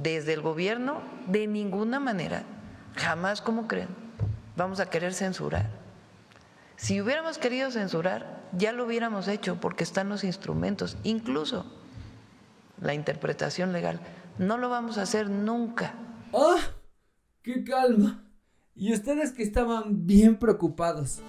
Desde el gobierno, de ninguna manera, jamás, ¿cómo creen? Vamos a querer censurar. Si hubiéramos querido censurar, ya lo hubiéramos hecho porque están los instrumentos, incluso la interpretación legal. No lo vamos a hacer nunca. ¡Ah! ¡Qué calma! Y ustedes que estaban bien preocupados.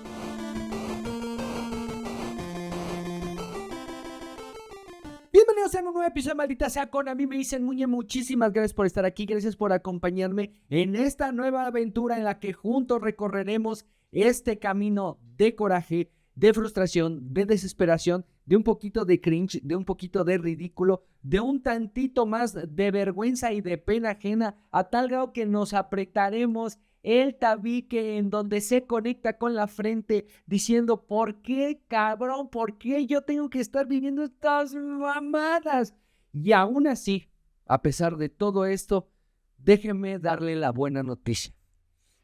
Bienvenidos a un nuevo episodio de Maldita Sea con A mí me dicen Muñe. Muchísimas gracias por estar aquí, gracias por acompañarme en esta nueva aventura en la que juntos recorreremos este camino de coraje, de frustración, de desesperación, de un poquito de cringe, de un poquito de ridículo, de un tantito más de vergüenza y de pena ajena, a tal grado que nos apretaremos el tabique en donde se conecta con la frente diciendo: ¿por qué, cabrón? ¿Por qué yo tengo que estar viviendo estas mamadas? Y aún así, a pesar de todo esto, déjeme darle la buena noticia.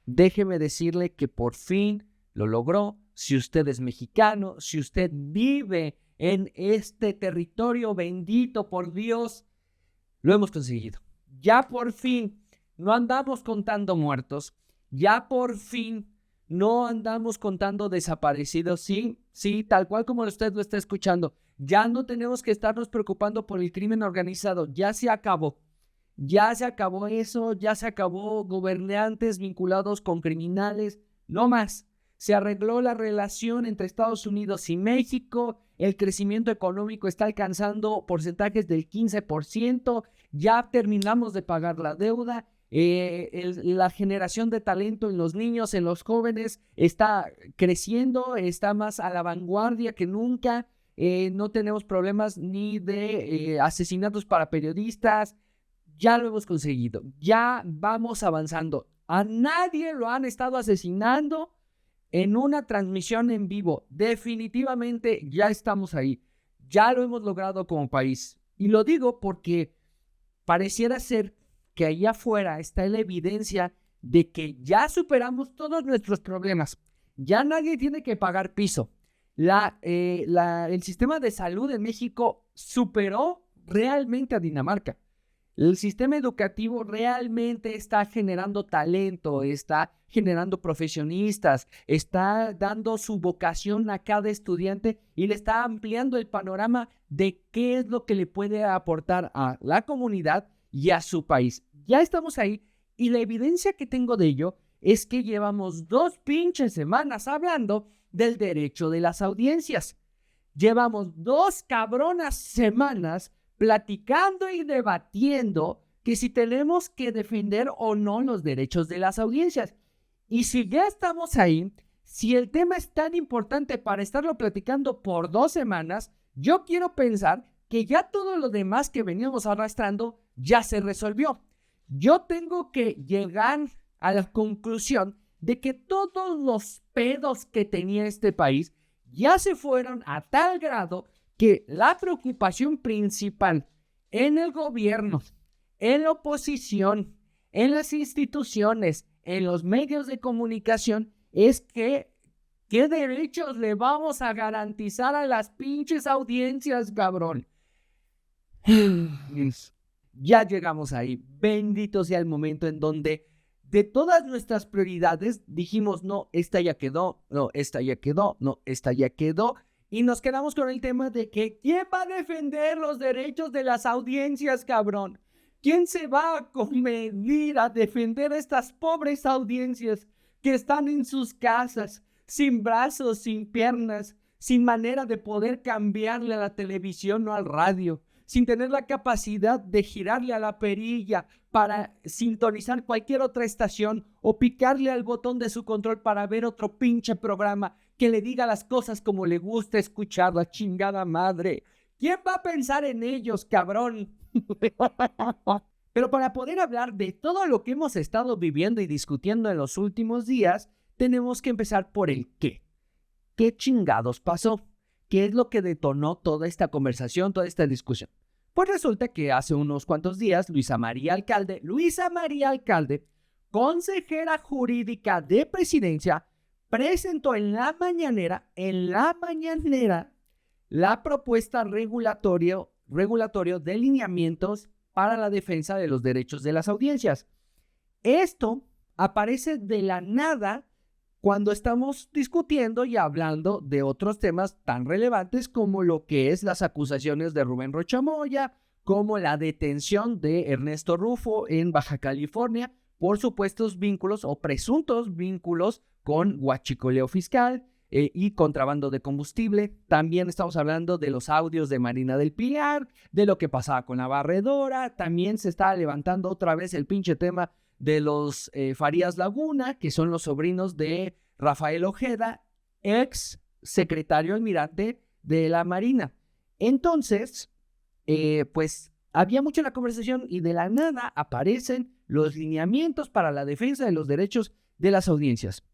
Déjeme decirle que por fin lo logró. Si usted es mexicano, si usted vive en este territorio bendito por Dios, lo hemos conseguido. Ya por fin no andamos contando muertos. Ya por fin no andamos contando desaparecidos. Sí, tal cual como usted lo está escuchando. Ya no tenemos que estarnos preocupando por el crimen organizado. Ya se acabó. Ya se acabó eso. Ya se acabó gobernantes vinculados con criminales. No más. Se arregló la relación entre Estados Unidos y México. El crecimiento económico está alcanzando porcentajes del 15%. Ya terminamos de pagar la deuda. La generación de talento en los niños, en los jóvenes, está creciendo, está más a la vanguardia que nunca. No tenemos problemas ni de asesinatos para periodistas. Ya lo hemos conseguido, ya vamos avanzando. A nadie lo han estado asesinando en una transmisión en vivo. Definitivamente ya estamos ahí, ya lo hemos logrado como país. Y lo digo porque pareciera ser que allá afuera está la evidencia de que ya superamos todos nuestros problemas. Ya nadie tiene que pagar piso. El sistema de salud en México superó realmente a Dinamarca. El sistema educativo realmente está generando talento, está generando profesionistas, está dando su vocación a cada estudiante y le está ampliando el panorama de qué es lo que le puede aportar a la comunidad y a su país. Ya estamos ahí y la evidencia que tengo de ello es que llevamos 2 pinches semanas hablando del derecho de las audiencias. Llevamos 2 cabronas semanas platicando y debatiendo que si tenemos que defender o no los derechos de las audiencias. Y si ya estamos ahí, si el tema es tan importante para estarlo platicando por 2 semanas, yo quiero pensar que ya todo lo demás que veníamos arrastrando ya se resolvió. Yo tengo que llegar a la conclusión de que todos los pedos que tenía este país ya se fueron a tal grado que la preocupación principal en el gobierno, en la oposición, en las instituciones, en los medios de comunicación es que ¿qué derechos le vamos a garantizar a las pinches audiencias, cabrón? Ya llegamos ahí. Bendito sea el momento en donde de todas nuestras prioridades dijimos: no, esta ya quedó, no, esta ya quedó, no, esta ya quedó. Y nos quedamos con el tema de que ¿quién va a defender los derechos de las audiencias, cabrón? ¿Quién se va a comedir a defender a estas pobres audiencias que están en sus casas, sin brazos, sin piernas, sin manera de poder cambiarle a la televisión o al radio, sin tener la capacidad de girarle a la perilla para sintonizar cualquier otra estación o picarle al botón de su control para ver otro pinche programa que le diga las cosas como le gusta escuchar, la chingada madre? ¿Quién va a pensar en ellos, cabrón? Pero para poder hablar de todo lo que hemos estado viviendo y discutiendo en los últimos días, tenemos que empezar por el qué. ¿Qué chingados pasó? ¿Qué es lo que detonó toda esta conversación, toda esta discusión? Pues resulta que hace unos cuantos días Luisa María Alcalde, consejera jurídica de Presidencia, presentó en la mañanera, la propuesta regulatorio de lineamientos para la defensa de los derechos de las audiencias. Esto aparece de la nada cuando estamos discutiendo y hablando de otros temas tan relevantes como lo que es las acusaciones de Rubén Rocha Moya, como la detención de Ernesto Rufo en Baja California por supuestos vínculos o presuntos vínculos con huachicoleo fiscal y contrabando de combustible. También estamos hablando de los audios de Marina del Pilar, de lo que pasaba con la barredora. También se está levantando otra vez el pinche tema de los Farías Laguna, que son los sobrinos de Rafael Ojeda, ex secretario almirante de la Marina. Entonces, pues había mucho en la conversación y de la nada aparecen los lineamientos para la defensa de los derechos de las audiencias.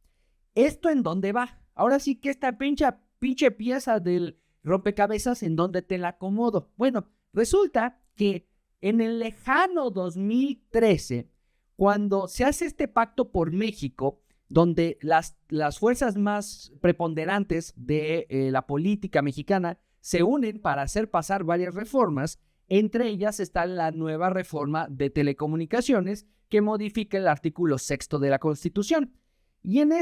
¿Esto en dónde va? Ahora sí que esta pinche pieza del rompecabezas, ¿en dónde te la acomodo? Bueno, resulta que en el lejano 2013, cuando se hace este pacto por México, donde las fuerzas más preponderantes de la política mexicana se unen para hacer pasar varias reformas, entre ellas está la nueva reforma de telecomunicaciones que modifica el artículo 6 de la Constitución. Y en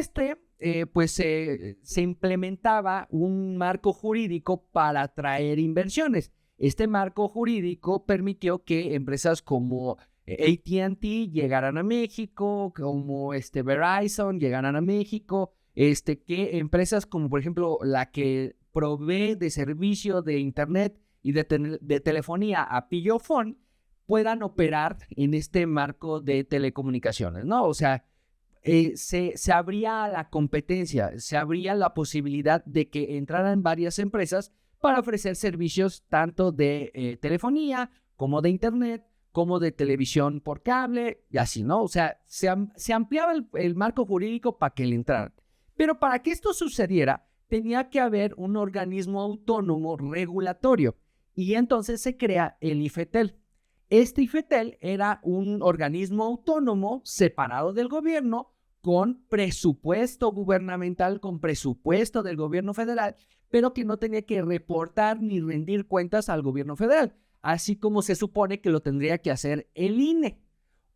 pues se implementaba un marco jurídico para atraer inversiones. Este marco jurídico permitió que empresas como AT&T llegaran a México, como Verizon llegaran a México, que empresas como por ejemplo la que provee de servicio de internet y de telefonía a Pillofón puedan operar en este marco de telecomunicaciones, ¿no? O sea, se abría la competencia, se abría la posibilidad de que entraran varias empresas para ofrecer servicios tanto de telefonía como de internet, como de televisión por cable y así, ¿no? O sea, se ampliaba el marco jurídico para que le entraran. Pero para que esto sucediera, tenía que haber un organismo autónomo regulatorio y entonces se crea el IFETEL. Este IFETEL era un organismo autónomo separado del gobierno con presupuesto gubernamental, con presupuesto del gobierno federal, pero que no tenía que reportar ni rendir cuentas al gobierno federal, así como se supone que lo tendría que hacer el INE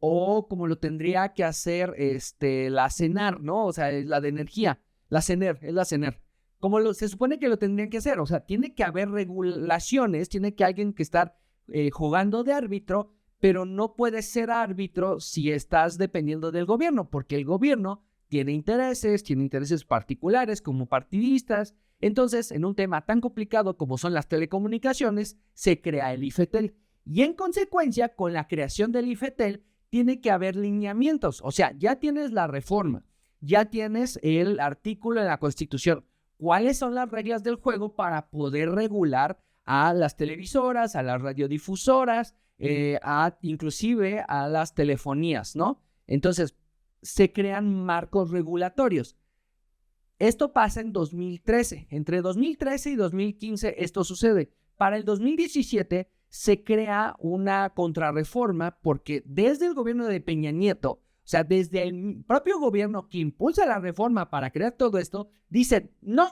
o como lo tendría que hacer la CENAR, ¿no? O sea, la de energía, la CENER, es la CENER. Como se supone que lo tendrían que hacer, o sea, tiene que haber regulaciones, tiene que alguien que estar jugando de árbitro, pero no puedes ser árbitro si estás dependiendo del gobierno, porque el gobierno tiene intereses particulares como partidistas. Entonces, en un tema tan complicado como son las telecomunicaciones, se crea el IFETEL. Y en consecuencia, con la creación del IFETEL, tiene que haber lineamientos. O sea, ya tienes la reforma, ya tienes el artículo en la Constitución. ¿Cuáles son las reglas del juego para poder regular a las televisoras, a las radiodifusoras, inclusive a las telefonías, ¿no? Entonces, se crean marcos regulatorios. Esto pasa en 2013. Entre 2013 y 2015 esto sucede. Para el 2017 se crea una contrarreforma porque desde el gobierno de Peña Nieto, o sea, desde el propio gobierno que impulsa la reforma para crear todo esto, dicen, no,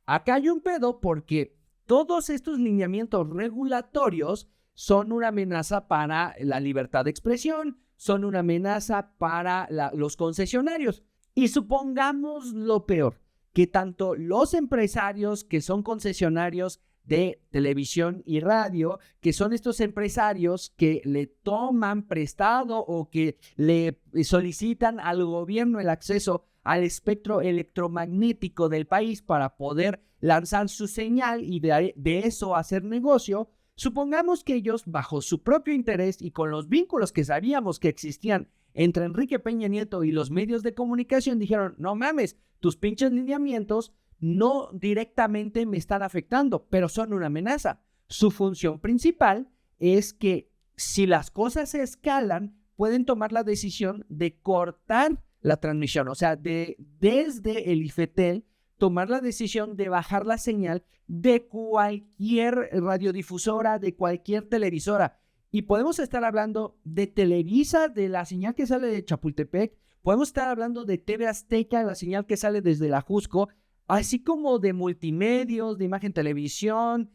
acá hay un pedo porque todos estos lineamientos regulatorios son una amenaza para la libertad de expresión, son una amenaza para los concesionarios. Y supongamos lo peor, que tanto los empresarios que son concesionarios de televisión y radio, que son estos empresarios que le toman prestado o que le solicitan al gobierno el acceso al espectro electromagnético del país para poder lanzar su señal y de eso hacer negocio, supongamos que ellos, bajo su propio interés y con los vínculos que sabíamos que existían entre Enrique Peña Nieto y los medios de comunicación, dijeron, no mames, tus pinches lineamientos no directamente me están afectando, pero son una amenaza. Su función principal es que si las cosas se escalan, pueden tomar la decisión de cortar la transmisión, o sea, desde el IFETEL, tomar la decisión de bajar la señal de cualquier radiodifusora, de cualquier televisora. Y podemos estar hablando de Televisa, de la señal que sale de Chapultepec, podemos estar hablando de TV Azteca, la señal que sale desde la Jusco, así como de multimedios, de Imagen Televisión,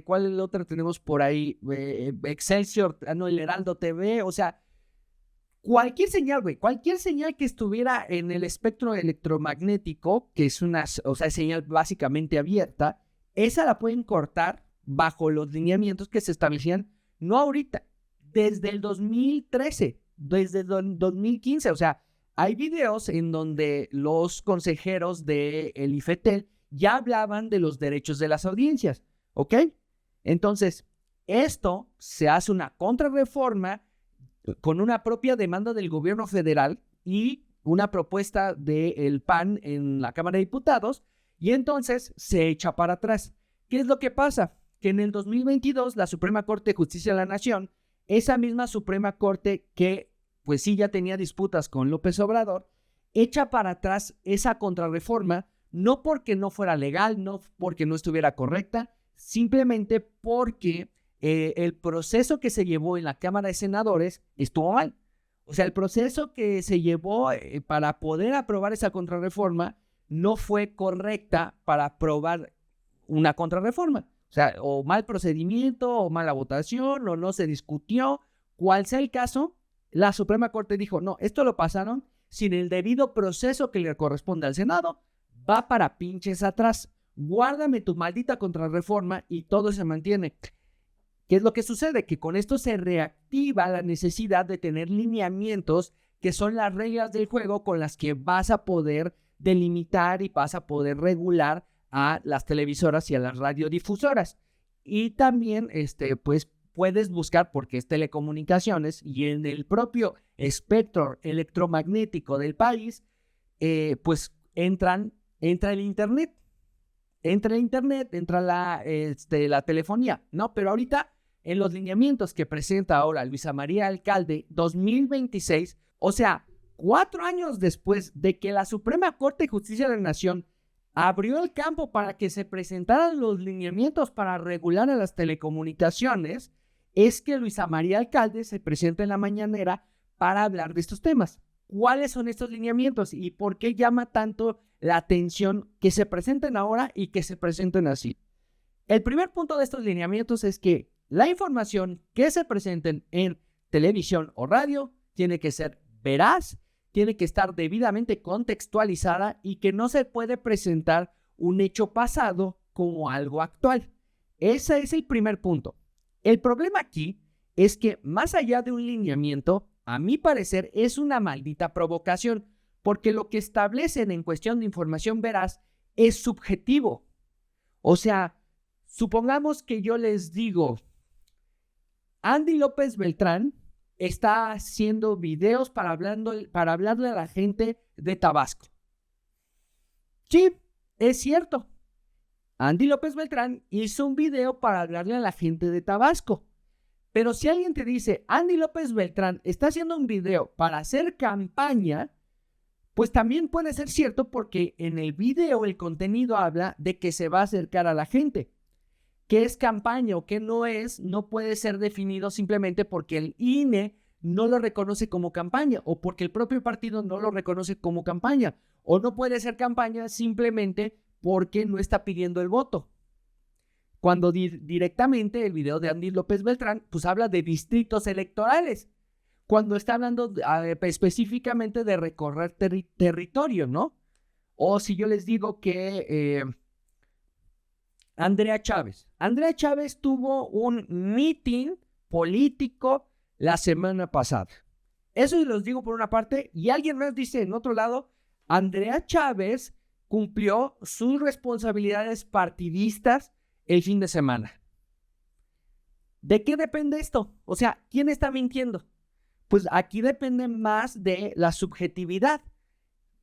¿Cuál es la otra tenemos por ahí? Excelsior, no, el Heraldo TV, o sea, cualquier señal, güey, cualquier señal que estuviera en el espectro electromagnético, que es una, o sea, señal básicamente abierta, esa la pueden cortar bajo los lineamientos que se establecían, no ahorita, desde el 2013, desde el 2015, o sea, hay videos en donde los consejeros del IFETEL ya hablaban de los derechos de las audiencias, ¿ok? Entonces, esto se hace una contrarreforma con una propia demanda del gobierno federal y una propuesta del PAN en la Cámara de Diputados, y entonces se echa para atrás. ¿Qué es lo que pasa? Que en el 2022 la Suprema Corte de Justicia de la Nación, esa misma Suprema Corte que pues sí ya tenía disputas con López Obrador, echa para atrás esa contrarreforma, no porque no fuera legal, no porque no estuviera correcta, simplemente porque el proceso que se llevó en la Cámara de Senadores estuvo mal. O sea, el proceso que se llevó para poder aprobar esa contrarreforma no fue correcta para aprobar una contrarreforma. O sea, o mal procedimiento, o mala votación, o no se discutió. Cual sea el caso, la Suprema Corte dijo, no, esto lo pasaron sin el debido proceso que le corresponde al Senado. Va para pinches atrás. Guárdame tu maldita contrarreforma y todo se mantiene. ¿Qué es lo que sucede? Que con esto se reactiva la necesidad de tener lineamientos que son las reglas del juego con las que vas a poder delimitar y vas a poder regular a las televisoras y a las radiodifusoras. Y también, pues, puedes buscar, porque es telecomunicaciones y en el propio espectro electromagnético del país, pues entra el internet. Entra el internet, entra la telefonía, ¿no? Pero ahorita, en los lineamientos que presenta ahora Luisa María Alcalde 2026, o sea, 4 años después de que la Suprema Corte de Justicia de la Nación abrió el campo para que se presentaran los lineamientos para regular a las telecomunicaciones, es que Luisa María Alcalde se presenta en la mañanera para hablar de estos temas. ¿Cuáles son estos lineamientos y por qué llama tanto la atención que se presenten ahora y que se presenten así? El primer punto de estos lineamientos es que la información que se presenten en televisión o radio tiene que ser veraz, tiene que estar debidamente contextualizada y que no se puede presentar un hecho pasado como algo actual. Ese es el primer punto. El problema aquí es que más allá de un lineamiento, a mi parecer es una maldita provocación, porque lo que establecen en cuestión de información veraz es subjetivo. O sea, supongamos que yo les digo, Andy López Beltrán está haciendo videos para hablarle a la gente de Tabasco. Sí, es cierto. Andy López Beltrán hizo un video para hablarle a la gente de Tabasco. Pero si alguien te dice, Andy López Beltrán está haciendo un video para hacer campaña, pues también puede ser cierto porque en el video el contenido habla de que se va a acercar a la gente. ¿Qué es campaña o qué no es? No puede ser definido simplemente porque el INE no lo reconoce como campaña o porque el propio partido no lo reconoce como campaña. O no puede ser campaña simplemente porque no está pidiendo el voto. Cuando directamente el video de Andy López Beltrán pues habla de distritos electorales. Cuando está hablando específicamente de recorrer territorio, ¿no? O si yo les digo que Andrea Chávez tuvo un meeting político la semana pasada. Eso los digo por una parte, y alguien más dice en otro lado, Andrea Chávez cumplió sus responsabilidades partidistas el fin de semana. ¿De qué depende esto? O sea, ¿quién está mintiendo? Pues aquí depende más de la subjetividad.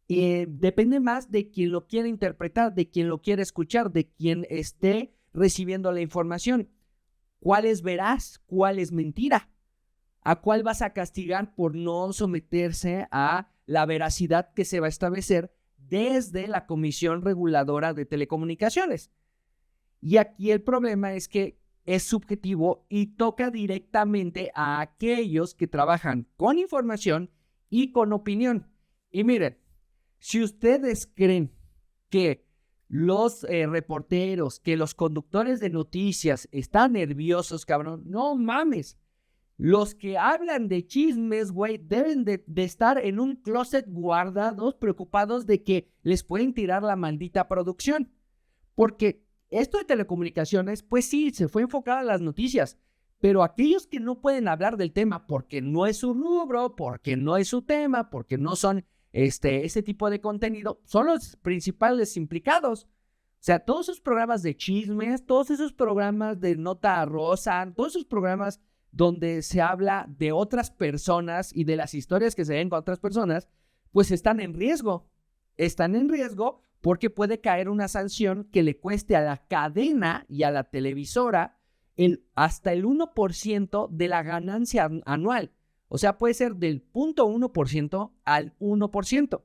Depende más de quien lo quiere interpretar, de quien lo quiere escuchar, de quien esté recibiendo la información. ¿Cuál es veraz? ¿Cuál es mentira? ¿A cuál vas a castigar por no someterse a la veracidad que se va a establecer desde la Comisión Reguladora de Telecomunicaciones? Y aquí el problema es que es subjetivo y toca directamente a aquellos que trabajan con información y con opinión. Y miren, si ustedes creen que los reporteros, que los conductores de noticias están nerviosos, cabrón, no mames. Los que hablan de chismes, güey, deben de estar en un closet guardados, preocupados de que les pueden tirar la maldita producción. Porque esto de telecomunicaciones, pues sí, se fue enfocado a las noticias. Pero aquellos que no pueden hablar del tema porque no es su rubro, porque no es su tema, porque no son ese tipo de contenido, son los principales implicados. O sea, todos esos programas de chismes, todos esos programas de nota rosa, todos esos programas donde se habla de otras personas y de las historias que se ven con otras personas, pues están en riesgo. Están en riesgo porque puede caer una sanción que le cueste a la cadena y a la televisora hasta el 1% de la ganancia anual. O sea, puede ser del 0.1% al 1%.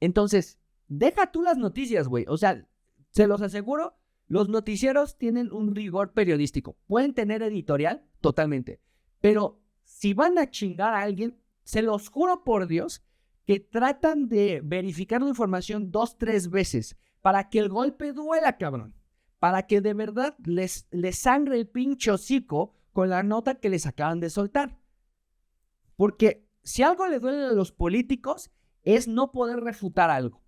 Entonces, deja tú las noticias, güey. O sea, se los aseguro, los noticieros tienen un rigor periodístico. Pueden tener editorial, totalmente. Pero si van a chingar a alguien, se los juro por Dios que tratan de verificar la información 2-3 veces para que el golpe duela, cabrón. Para que de verdad les sangre el pinche hocico con la nota que les acaban de soltar. Porque si algo le duele a los políticos es no poder refutar algo.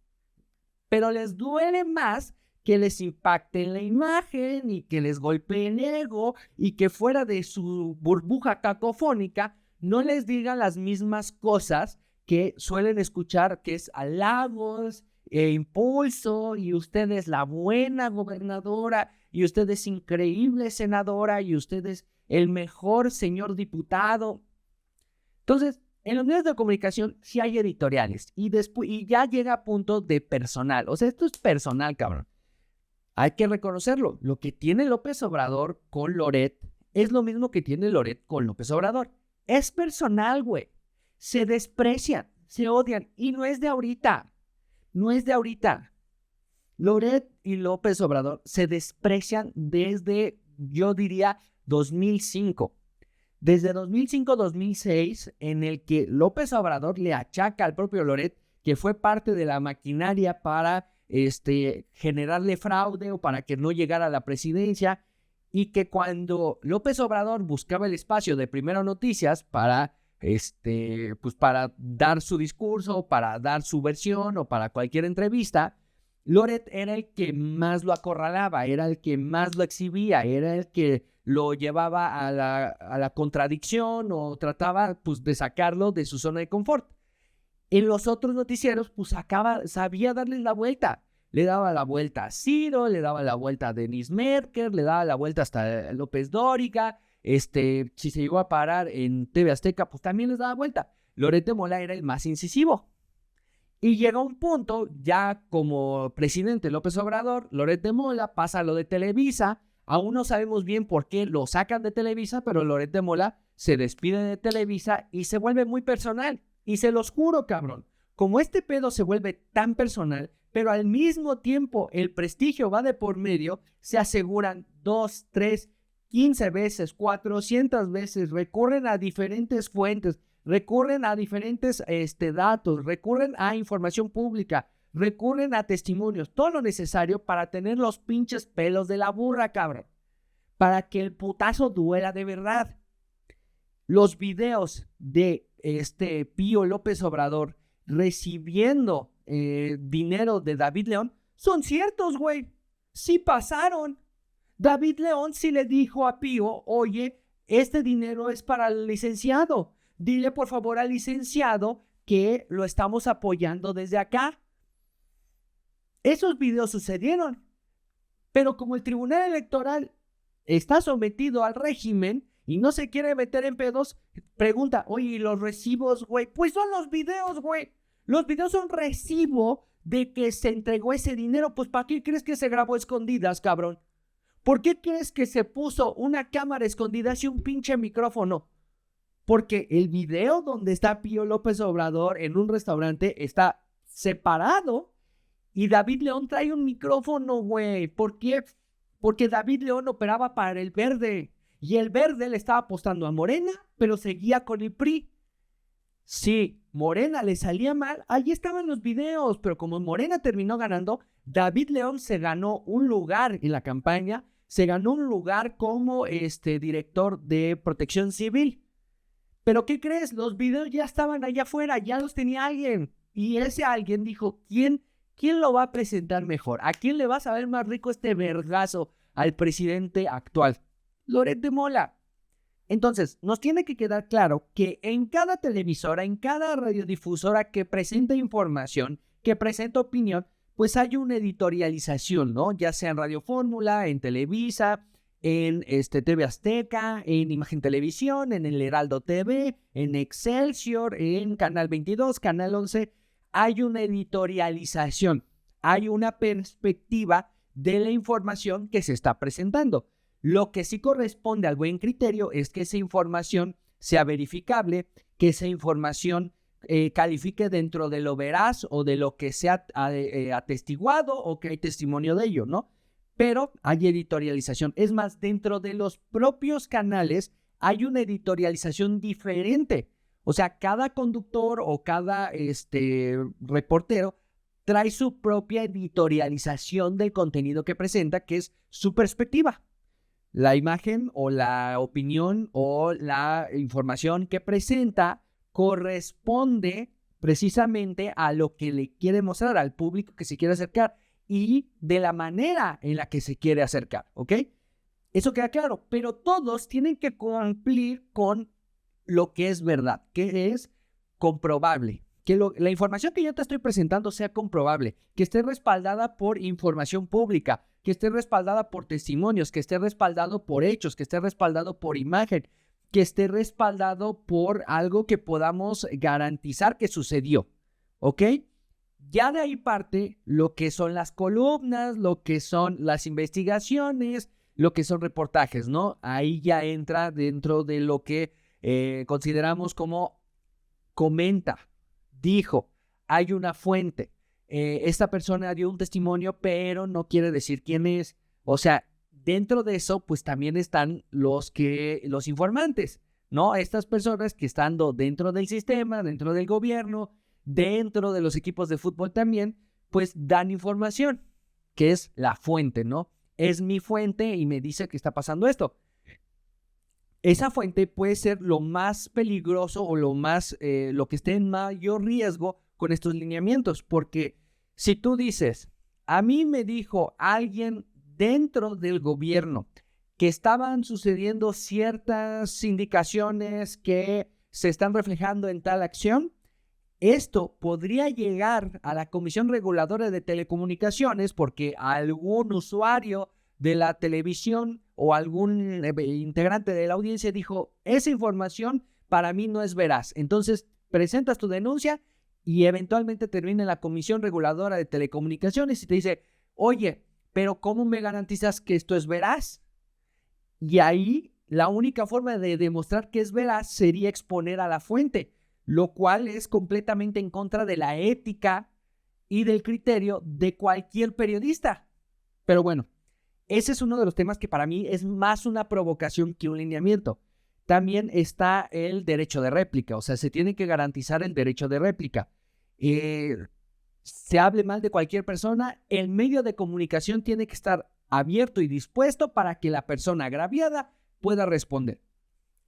Pero les duele más que les impacte en la imagen y que les golpee el ego y que fuera de su burbuja cacofónica no les digan las mismas cosas que suelen escuchar, que es halagos e impulso, y usted es la buena gobernadora, y usted es increíble senadora, y usted es el mejor señor diputado. Entonces, en los medios de comunicación sí hay editoriales, y ya llega a punto de personal. O sea, esto es personal, cabrón. Hay que reconocerlo. Lo que tiene López Obrador con Loret es lo mismo que tiene Loret con López Obrador. Es personal, güey. Se desprecian, se odian, y no es de ahorita. No es de ahorita. Loret y López Obrador se desprecian desde, yo diría, 2005. Desde 2005-2006, en el que López Obrador le achaca al propio Loret que fue parte de la maquinaria para generarle fraude o para que no llegara a la presidencia, y que cuando López Obrador buscaba el espacio de Primero Noticias para pues para dar su discurso, para dar su versión o para cualquier entrevista, Loret era el que más lo acorralaba, era el que más lo exhibía, era el que lo llevaba a la contradicción o trataba pues de sacarlo de su zona de confort. En los otros noticieros pues sabía darles la vuelta. Le daba la vuelta a Ciro, le daba la vuelta a Denis Merker, le daba la vuelta hasta López Dóriga. Si se llegó a parar en TV Azteca, pues también les daba vuelta. Loret de Mola era el más incisivo. Y llega un punto, ya como presidente López Obrador, Loret de Mola pasa a lo de Televisa. Aún no sabemos bien por qué lo sacan de Televisa, pero Loret de Mola se despide de Televisa y se vuelve muy personal. Y se los juro, cabrón, como este pedo se vuelve tan personal, pero al mismo tiempo el prestigio va de por medio, se aseguran 2, 3, 15 veces, 400 veces, recurren a diferentes fuentes, recurren a diferentes datos, recurren a información pública, recurren a testimonios, todo lo necesario para tener los pinches pelos de la burra, cabrón, para que el putazo duela de verdad. Los videos de Pío López Obrador recibiendo dinero de David León son ciertos, güey. Sí pasaron. David León sí le dijo a Pío, oye, este dinero es para el licenciado. Dile por favor al licenciado que lo estamos apoyando desde acá. Esos videos sucedieron. Pero como el Tribunal Electoral está sometido al régimen y no se quiere meter en pedos, pregunta, oye, ¿y los recibos, güey? Pues son los videos, güey. Los videos son recibo de que se entregó ese dinero. Pues ¿para qué crees que se grabó a escondidas, cabrón? ¿Por qué crees que se puso una cámara escondida y un pinche micrófono? Porque el video donde está Pío López Obrador en un restaurante está separado y David León trae un micrófono, güey. ¿Por qué? Porque David León operaba para el Verde y el Verde le estaba apostando a Morena, pero seguía con el PRI. Si Morena le salía mal, ahí estaban los videos, pero como Morena terminó ganando, David León se ganó un lugar en la campaña, se ganó un lugar como director de Protección Civil. Pero ¿qué crees? Los videos ya estaban allá afuera, ya los tenía alguien. Y ese alguien dijo, ¿quién lo va a presentar mejor? ¿A quién le va a saber más rico este vergazo al presidente actual? Loret de Mola. Entonces, nos tiene que quedar claro que en cada televisora, en cada radiodifusora que presenta información, que presenta opinión, pues hay una editorialización, ¿no? Ya sea en Radio Fórmula, en Televisa, en TV Azteca, en Imagen Televisión, en el Heraldo TV, en Excelsior, en Canal 22, Canal 11. Hay una editorialización, hay una perspectiva de la información que se está presentando. Lo que sí corresponde al buen criterio es que esa información sea verificable, que esa información califique dentro de lo veraz o de lo que sea atestiguado o que hay testimonio de ello, ¿no? Pero hay editorialización. Es más, dentro de los propios canales hay una editorialización diferente. O sea, cada conductor o cada reportero trae su propia editorialización del contenido que presenta, que es su perspectiva. La imagen o la opinión o la información que presenta corresponde precisamente a lo que le quiere mostrar al público que se quiere acercar y de la manera en la que se quiere acercar, ¿ok? Eso queda claro, pero todos tienen que cumplir con lo que es verdad, que es comprobable. Que la información que yo te estoy presentando sea comprobable, que esté respaldada por información pública, que esté respaldada por testimonios, que esté respaldado por hechos, que esté respaldado por imagen, que esté respaldado por algo que podamos garantizar que sucedió, ¿ok? Ya de ahí parte lo que son las columnas, lo que son las investigaciones, lo que son reportajes, ¿no? Ahí ya entra dentro de lo que consideramos como comenta, dijo, hay una fuente, esta persona dio un testimonio, pero no quiere decir quién es. O sea, dentro de eso, pues también están los informantes, ¿no? Estas personas que estando dentro del sistema, dentro del gobierno, dentro de los equipos de fútbol también, pues dan información, que es la fuente, ¿no? Es mi fuente y me dice que está pasando esto. Esa fuente puede ser lo más peligroso o lo que esté en mayor riesgo con estos lineamientos, porque si tú dices, a mí me dijo alguien dentro del gobierno que estaban sucediendo ciertas indicaciones que se están reflejando en tal acción, esto podría llegar a la Comisión Reguladora de Telecomunicaciones porque algún usuario de la televisión o algún integrante de la audiencia dijo, esa información para mí no es veraz. Entonces presentas tu denuncia y eventualmente termina en la Comisión Reguladora de Telecomunicaciones y te dice, oye, pero ¿cómo me garantizas que esto es veraz? Y ahí la única forma de demostrar que es veraz sería exponer a la fuente, lo cual es completamente en contra de la ética y del criterio de cualquier periodista. Pero bueno, ese es uno de los temas que para mí es más una provocación que un lineamiento. También está el derecho de réplica, o sea, se tiene que garantizar el derecho de réplica. Se hable mal de cualquier persona, el medio de comunicación tiene que estar abierto y dispuesto para que la persona agraviada pueda responder.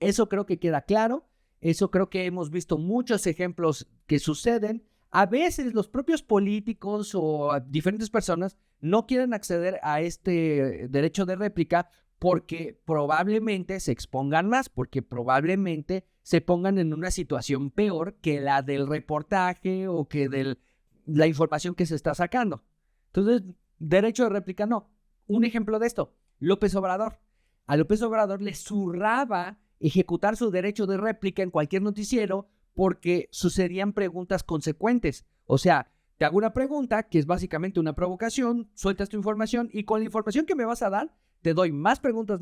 Eso creo que queda claro. Eso creo que hemos visto muchos ejemplos que suceden. A veces los propios políticos o diferentes personas no quieren acceder a este derecho de réplica porque probablemente se expongan más, porque probablemente se pongan en una situación peor que la del reportaje o que de la información que se está sacando. Entonces, derecho de réplica no. Un ejemplo de esto, López Obrador. A López Obrador le zurraba ejecutar su derecho de réplica en cualquier noticiero porque sucedían preguntas consecuentes. O sea, te hago una pregunta que es básicamente una provocación, sueltas tu información y con la información que me vas a dar, te doy más preguntas,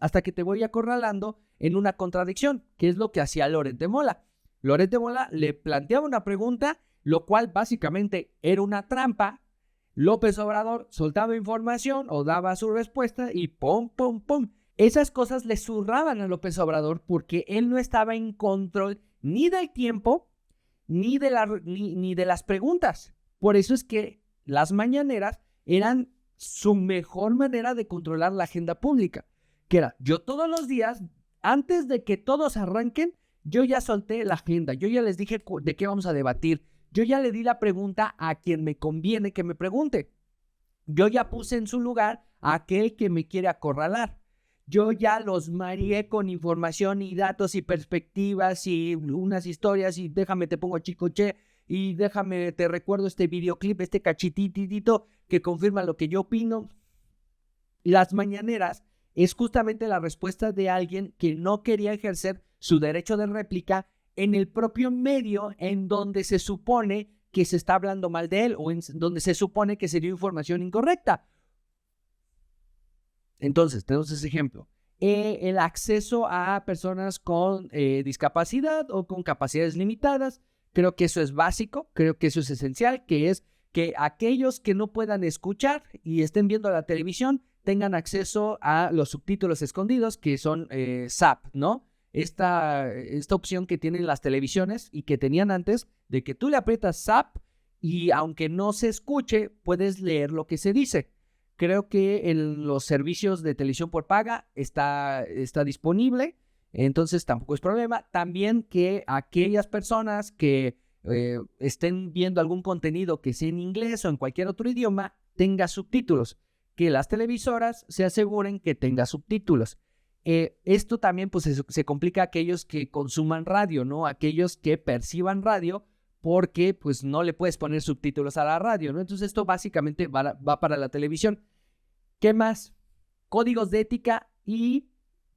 hasta que te voy acorralando en una contradicción, que es lo que hacía Loret de Mola. Loret de Mola le planteaba una pregunta, lo cual básicamente era una trampa. López Obrador soltaba información o daba su respuesta y ¡pum, pum, pum! Esas cosas le zurraban a López Obrador porque él no estaba en control ni del tiempo ni de las preguntas. Por eso es que las mañaneras eran su mejor manera de controlar la agenda pública, que era, yo todos los días, antes de que todos arranquen, yo ya solté la agenda, yo ya les dije de qué vamos a debatir, yo ya le di la pregunta a quien me conviene que me pregunte, yo ya puse en su lugar a aquel que me quiere acorralar. Yo ya los mareé con información y datos y perspectivas y unas historias y déjame te pongo chicoche y déjame te recuerdo este videoclip, este cachititito que confirma lo que yo opino. Las mañaneras es justamente la respuesta de alguien que no quería ejercer su derecho de réplica en el propio medio en donde se supone que se está hablando mal de él o en donde se supone que se dio información incorrecta. Entonces, tenemos ese ejemplo. El acceso a personas con discapacidad o con capacidades limitadas. Creo que eso es básico, creo que eso es esencial, que es que aquellos que no puedan escuchar y estén viendo la televisión tengan acceso a los subtítulos escondidos, que son SAP, ¿no? Esta opción que tienen las televisiones y que tenían antes, de que tú le aprietas SAP y aunque no se escuche, puedes leer lo que se dice. Creo que en los servicios de televisión por paga está disponible, entonces tampoco es problema. También que aquellas personas que estén viendo algún contenido que sea en inglés o en cualquier otro idioma, tenga subtítulos. Que las televisoras se aseguren que tenga subtítulos. Esto también pues se complica a aquellos que consuman radio, ¿no? Aquellos que perciban radio, porque pues no le puedes poner subtítulos a la radio, ¿no? Entonces esto básicamente va para la televisión. ¿Qué más? Códigos de ética y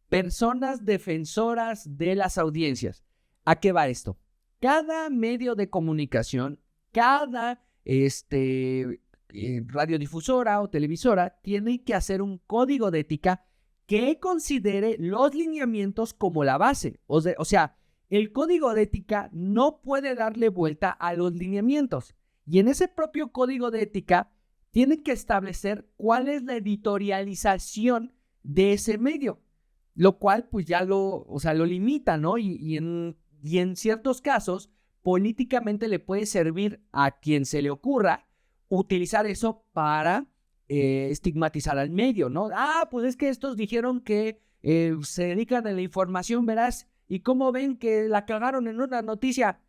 personas defensoras de las audiencias. ¿A qué va esto? Cada medio de comunicación, cada radiodifusora o televisora tiene que hacer un código de ética que considere los lineamientos como la base. O sea, el código de ética no puede darle vuelta a los lineamientos. Y en ese propio código de ética tienen que establecer cuál es la editorialización de ese medio, lo cual pues ya lo limita, ¿no? Y en ciertos casos, políticamente le puede servir a quien se le ocurra utilizar eso para estigmatizar al medio, ¿no? Pues es que estos dijeron que se dedican a la información veraz y cómo ven que la cagaron en una noticia.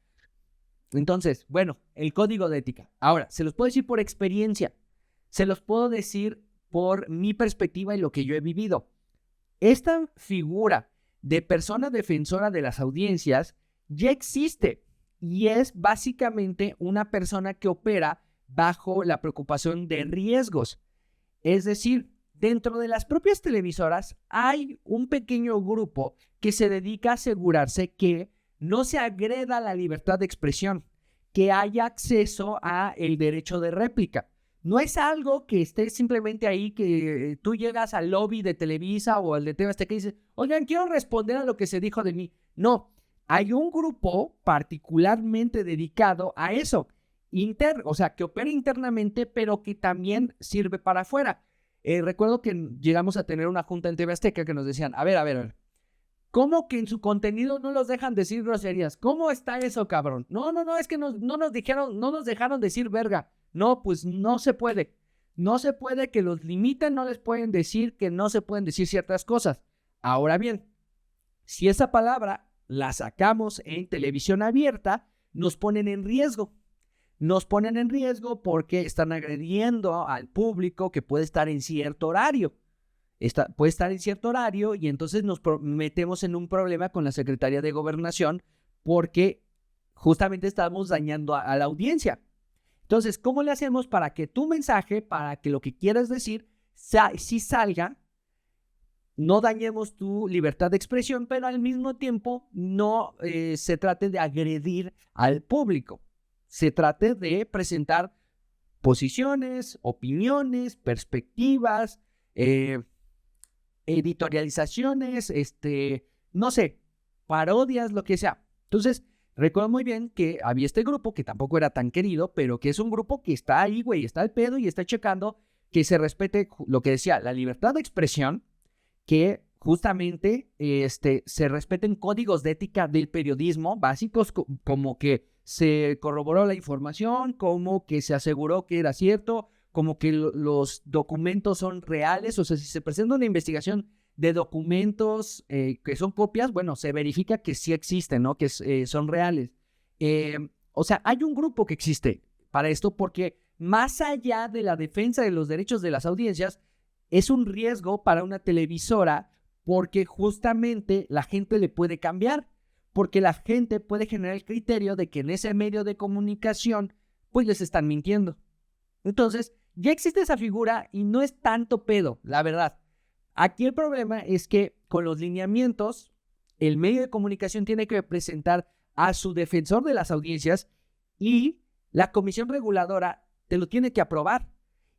Entonces, bueno, el código de ética. Ahora, se los puedo decir por experiencia, se los puedo decir por mi perspectiva y lo que yo he vivido. Esta figura de persona defensora de las audiencias ya existe y es básicamente una persona que opera bajo la preocupación de riesgos. Es decir, dentro de las propias televisoras hay un pequeño grupo que se dedica a asegurarse que no se agreda la libertad de expresión, que haya acceso a el derecho de réplica. No es algo que esté simplemente ahí, que tú llegas al lobby de Televisa o al de TV Azteca y dices, oigan, quiero responder a lo que se dijo de mí. No, hay un grupo particularmente dedicado a eso, o sea, que opera internamente, pero que también sirve para afuera. Recuerdo que llegamos a tener una junta en TV Azteca que nos decían, a ver, ¿cómo que en su contenido no los dejan decir groserías? ¿Cómo está eso, cabrón? No, es que no nos dejaron decir verga. No, pues no se puede. No se puede, que los limiten, no les pueden decir que no se pueden decir ciertas cosas. Ahora bien, si esa palabra la sacamos en televisión abierta, nos ponen en riesgo. Nos ponen en riesgo porque están agrediendo al público que puede estar en cierto horario. Puede estar en cierto horario y entonces nos metemos en un problema con la Secretaría de Gobernación porque justamente estamos dañando a la audiencia. Entonces, ¿cómo le hacemos para que tu mensaje, para que lo que quieras decir, sí salga, no dañemos tu libertad de expresión, pero al mismo tiempo no se trate de agredir al público? Se trate de presentar posiciones, opiniones, perspectivas, editorializaciones, no sé, parodias, lo que sea. Entonces, recuerdo muy bien que había este grupo que tampoco era tan querido, pero que es un grupo que está ahí, güey, está al pedo y está checando que se respete lo que decía, la libertad de expresión, que justamente se respeten códigos de ética del periodismo básicos, como que se corroboró la información, como que se aseguró que era cierto, como que los documentos son reales. O sea, si se presenta una investigación de documentos que son copias, bueno, se verifica que sí existen, ¿no? Que son reales. O sea, hay un grupo que existe para esto, porque más allá de la defensa de los derechos de las audiencias, es un riesgo para una televisora, porque justamente la gente le puede cambiar, porque la gente puede generar el criterio de que en ese medio de comunicación pues les están mintiendo. Entonces, ya existe esa figura y no es tanto pedo, la verdad. Aquí el problema es que con los lineamientos, el medio de comunicación tiene que presentar a su defensor de las audiencias y la comisión reguladora te lo tiene que aprobar.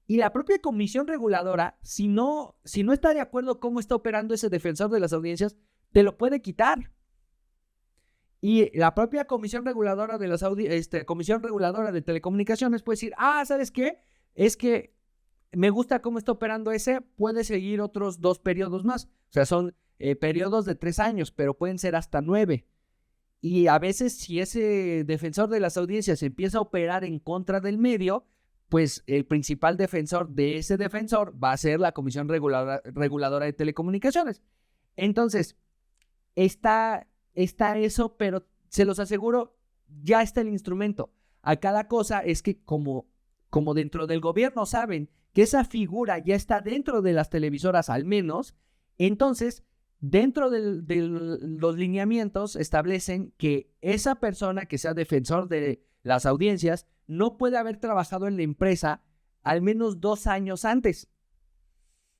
Y la propia comisión reguladora, si no está de acuerdo cómo está operando ese defensor de las audiencias, te lo puede quitar. Y la propia comisión reguladora de comisión reguladora de telecomunicaciones puede decir, ¿sabes qué? Es que me gusta cómo está operando ese, puede seguir otros 2 periodos más. O sea, son periodos de 3 años, pero pueden ser hasta 9. Y a veces, si ese defensor de las audiencias empieza a operar en contra del medio, pues el principal defensor de ese defensor va a ser la comisión reguladora de telecomunicaciones. Entonces, está eso, pero se los aseguro, ya está el instrumento. A cada cosa es que como dentro del gobierno saben que esa figura ya está dentro de las televisoras al menos, entonces dentro de los lineamientos establecen que esa persona que sea defensor de las audiencias no puede haber trabajado en la empresa al menos 2 años antes.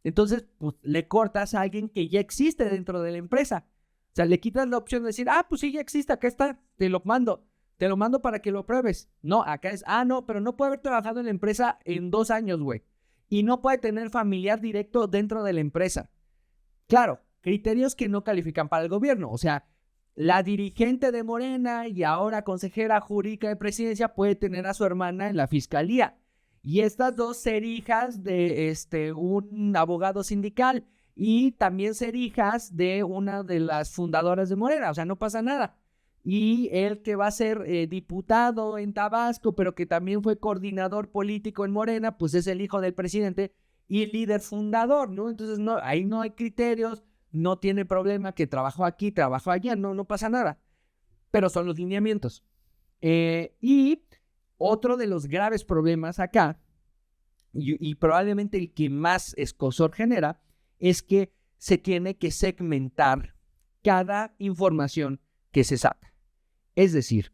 Entonces, pues, le cortas a alguien que ya existe dentro de la empresa. O sea, le quitas la opción de decir, pues sí, ya existe, acá está, te lo mando para que lo pruebes. No, acá es, no, pero no puede haber trabajado en la empresa en 2 años, güey. Y no puede tener familiar directo dentro de la empresa. Claro, criterios que no califican para el gobierno. O sea, la dirigente de Morena y ahora consejera jurídica de presidencia puede tener a su hermana en la fiscalía. Y estas 2 ser hijas de un abogado sindical y también ser hijas de una de las fundadoras de Morena. O sea, no pasa nada. Y él que va a ser diputado en Tabasco, pero que también fue coordinador político en Morena, pues es el hijo del presidente y líder fundador, ¿no? Entonces, ahí no hay criterios, no tiene problema que trabajó aquí, trabajó allá, no pasa nada. Pero son los lineamientos. Y otro de los graves problemas acá, y probablemente el que más escozor genera, es que se tiene que segmentar cada información que se saca. Es decir,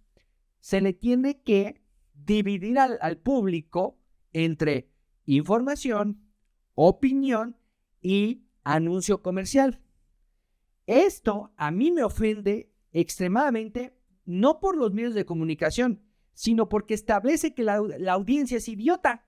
se le tiene que dividir al público entre información, opinión y anuncio comercial. Esto a mí me ofende extremadamente, no por los medios de comunicación, sino porque establece que la audiencia es idiota.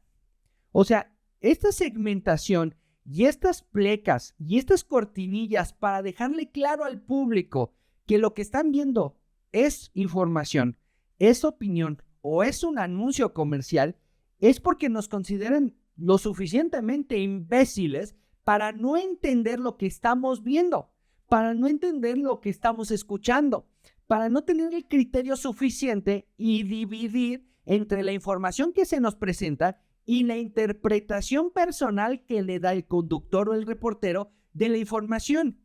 O sea, esta segmentación y estas plecas y estas cortinillas para dejarle claro al público que lo que están viendo es información, es opinión o es un anuncio comercial, es porque nos consideran lo suficientemente imbéciles para no entender lo que estamos viendo, para no entender lo que estamos escuchando, para no tener el criterio suficiente y dividir entre la información que se nos presenta y la interpretación personal que le da el conductor o el reportero de la información.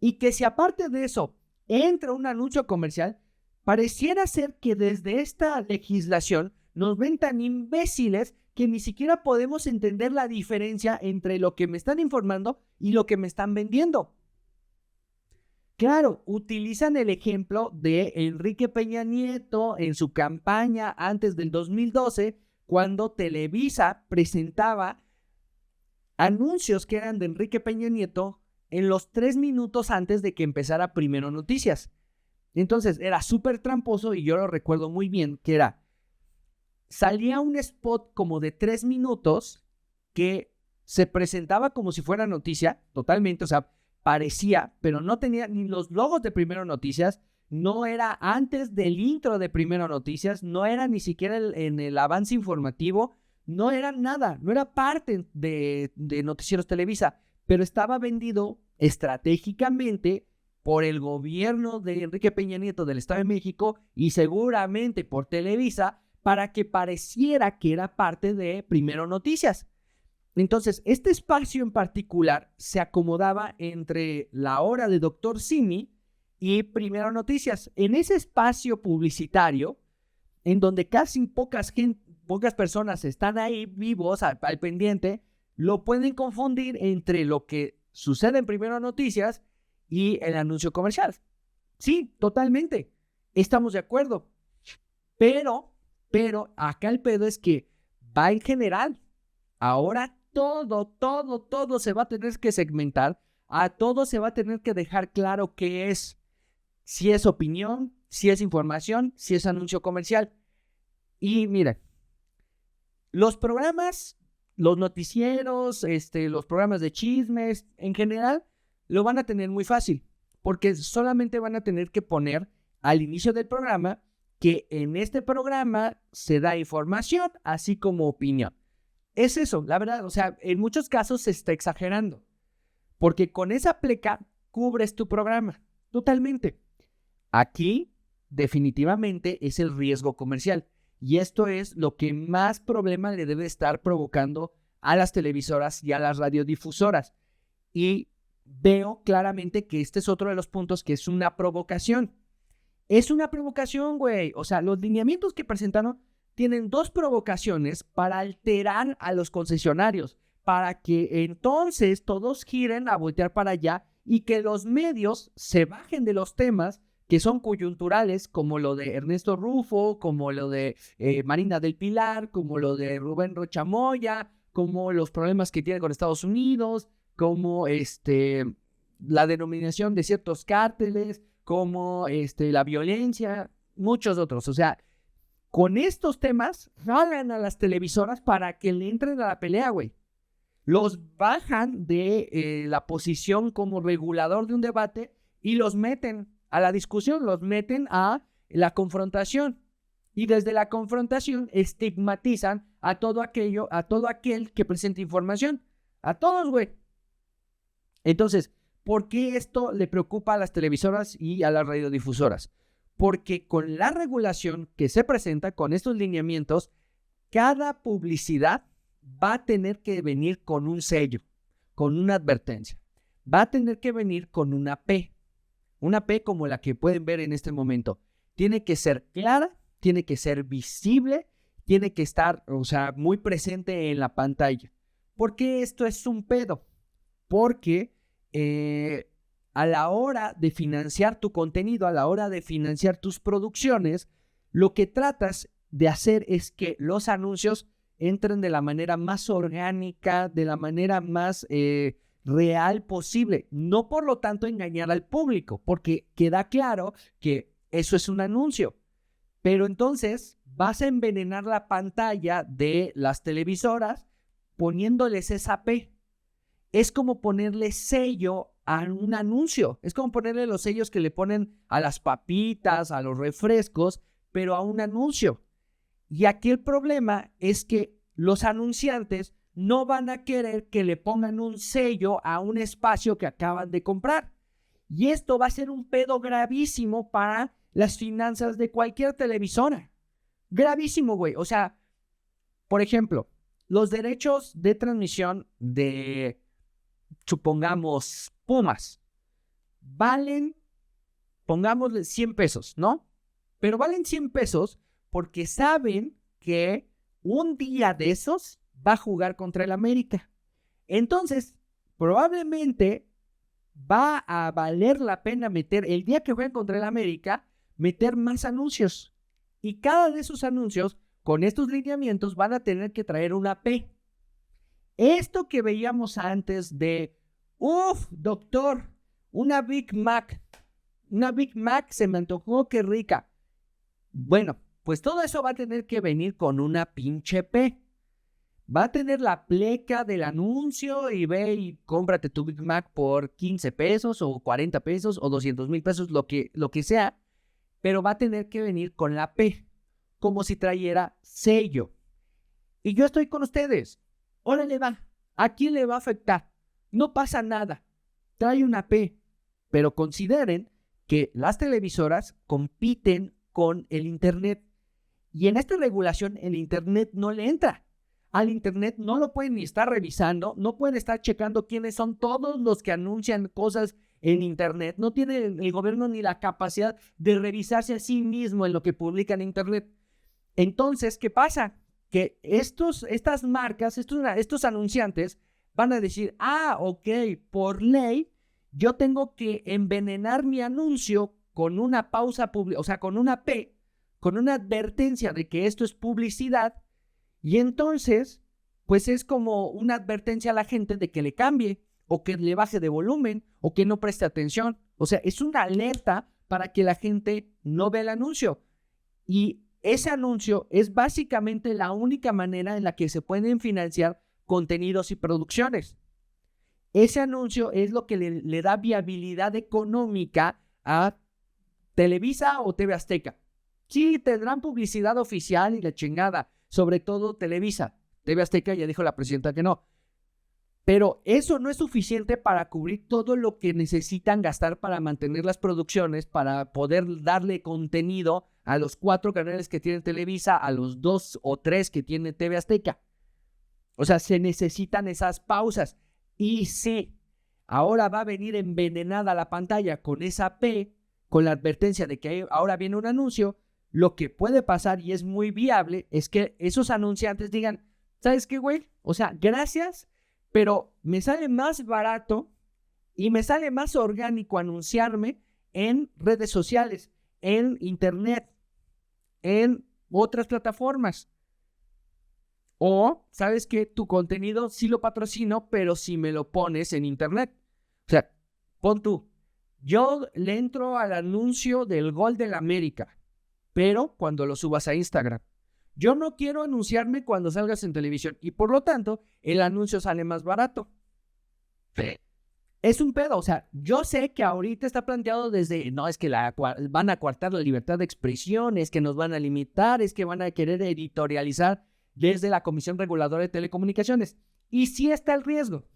Y que si aparte de eso entra un anuncio comercial, pareciera ser que desde esta legislación nos ven tan imbéciles que ni siquiera podemos entender la diferencia entre lo que me están informando y lo que me están vendiendo. Claro, utilizan el ejemplo de Enrique Peña Nieto en su campaña antes del 2012, cuando Televisa presentaba anuncios que eran de Enrique Peña Nieto en los 3 minutos antes de que empezara Primero Noticias. Entonces era súper tramposo y yo lo recuerdo muy bien, que salía un spot como de 3 minutos que se presentaba como si fuera noticia, totalmente, o sea, parecía, pero no tenía ni los logos de Primero Noticias, no era antes del intro de Primero Noticias, no era ni siquiera en el avance informativo, no era nada, no era parte de Noticieros Televisa, pero estaba vendido estratégicamente por el gobierno de Enrique Peña Nieto del Estado de México y seguramente por Televisa para que pareciera que era parte de Primero Noticias. Entonces, este espacio en particular se acomodaba entre la hora de Dr. Simi y Primero Noticias. En ese espacio publicitario, en donde casi pocas personas están ahí vivos al pendiente, lo pueden confundir entre lo que sucede en Primero Noticias y el anuncio comercial. Sí, totalmente. Estamos de acuerdo. Pero acá el pedo es que va en general. Ahora todo se va a tener que segmentar. A todo se va a tener que dejar claro qué es. Si es opinión, si es información, si es anuncio comercial. Y mira, los programas, los noticieros, los programas de chismes, en general, lo van a tener muy fácil. Porque solamente van a tener que poner al inicio del programa que en este programa se da información, así como opinión. Es eso, la verdad, o sea, en muchos casos se está exagerando, porque con esa pleca cubres tu programa, totalmente. Aquí, definitivamente, es el riesgo comercial, y esto es lo que más problema le debe estar provocando a las televisoras y a las radiodifusoras, y veo claramente que este es otro de los puntos que es una provocación. Es una provocación, güey. O sea, los lineamientos que presentaron tienen dos provocaciones para alterar a los concesionarios, para que entonces todos giren a voltear para allá y que los medios se bajen de los temas que son coyunturales, como lo de Ernesto Rufo, como lo de Marina del Pilar, como lo de Rubén Rocha Moya, como los problemas que tiene con Estados Unidos, como la denominación de ciertos cárteles, como la violencia, muchos otros. O sea, con estos temas jalan a las televisoras para que le entren a la pelea, güey. Los bajan de la posición como regulador de un debate y los meten a la discusión, los meten a la confrontación. Y desde la confrontación estigmatizan a todo aquel que presente información. A todos, güey. Entonces, ¿por qué esto le preocupa a las televisoras y a las radiodifusoras? Porque con la regulación que se presenta, con estos lineamientos, cada publicidad va a tener que venir con un sello, con una advertencia. Va a tener que venir con una P como la que pueden ver en este momento. Tiene que ser clara, tiene que ser visible, tiene que estar, o sea, muy presente en la pantalla. ¿Por qué esto es un pedo? Porque a la hora de financiar tu contenido, a la hora de financiar tus producciones, lo que tratas de hacer es que los anuncios entren de la manera más orgánica, de la manera más real posible. No, por lo tanto, engañar al público, porque queda claro que eso es un anuncio. Pero entonces vas a envenenar la pantalla de las televisoras poniéndoles esa P. Es como ponerle sello a un anuncio. Es como ponerle los sellos que le ponen a las papitas, a los refrescos, pero a un anuncio. Y aquí el problema es que los anunciantes no van a querer que le pongan un sello a un espacio que acaban de comprar. Y esto va a ser un pedo gravísimo para las finanzas de cualquier televisora. Gravísimo, güey. O sea, por ejemplo, los derechos de transmisión de, supongamos, Pumas, valen, pongámosle 100 pesos, ¿no? Pero valen 100 pesos porque saben que un día de esos va a jugar contra el América. Entonces, probablemente va a valer la pena meter, el día que jueguen contra el América, meter más anuncios. Y cada de esos anuncios, con estos lineamientos, van a tener que traer una P. Esto que veíamos antes de, doctor, una Big Mac se me antojó, qué rica. Bueno, pues todo eso va a tener que venir con una pinche P. Va a tener la pleca del anuncio y ve y cómprate tu Big Mac por 15 pesos o 40 pesos o 200,000 pesos, lo que sea, pero va a tener que venir con la P, como si trajera sello. Y yo estoy con ustedes. Órale va. ¿A quién le va a afectar? No pasa nada. trae una P, pero consideren que las televisoras compiten con el Internet. Y en esta regulación el Internet no le entra. Al Internet no lo pueden ni estar revisando, no pueden estar checando quiénes son todos los que anuncian cosas en Internet. No tiene el gobierno ni la capacidad de revisarse a sí mismo en lo que publica en Internet. Entonces, ¿qué pasa? Que estas marcas, estos anunciantes van a decir, ok, por ley, yo tengo que envenenar mi anuncio con una pausa, o sea, con una P, con una advertencia de que esto es publicidad, y entonces, pues es como una advertencia a la gente de que le cambie, o que le baje de volumen, o que no preste atención. O sea, es una alerta para que la gente no vea el anuncio. Y ese anuncio es básicamente la única manera en la que se pueden financiar contenidos y producciones. Ese anuncio es lo que le da viabilidad económica a Televisa o TV Azteca. Sí, tendrán publicidad oficial y la chingada, sobre todo Televisa. TV Azteca ya dijo la presidenta que no. Pero eso no es suficiente para cubrir todo lo que necesitan gastar para mantener las producciones, para poder darle contenido a los 4 canales que tiene Televisa, a los 2 o 3 que tiene TV Azteca. O sea, se necesitan esas pausas. Y sí, ahora va a venir envenenada la pantalla con esa P, con la advertencia de que ahora viene un anuncio. Lo que puede pasar, y es muy viable, es que esos anunciantes digan, ¿sabes qué, güey? O sea, gracias, pero me sale más barato y me sale más orgánico anunciarme en redes sociales, en Internet, en otras plataformas. O, ¿sabes qué? Tu contenido sí lo patrocino, pero si me lo pones en Internet. O sea, pon tú, yo le entro al anuncio del gol del América, pero cuando lo subas a Instagram. Yo no quiero anunciarme cuando salgas en televisión y por lo tanto el anuncio sale más barato. Es un pedo, o sea, yo sé que ahorita está planteado desde, no, es que van a coartar la libertad de expresión, es que nos van a limitar, es que van a querer editorializar desde la Comisión Reguladora de Telecomunicaciones. Y sí está el riesgo,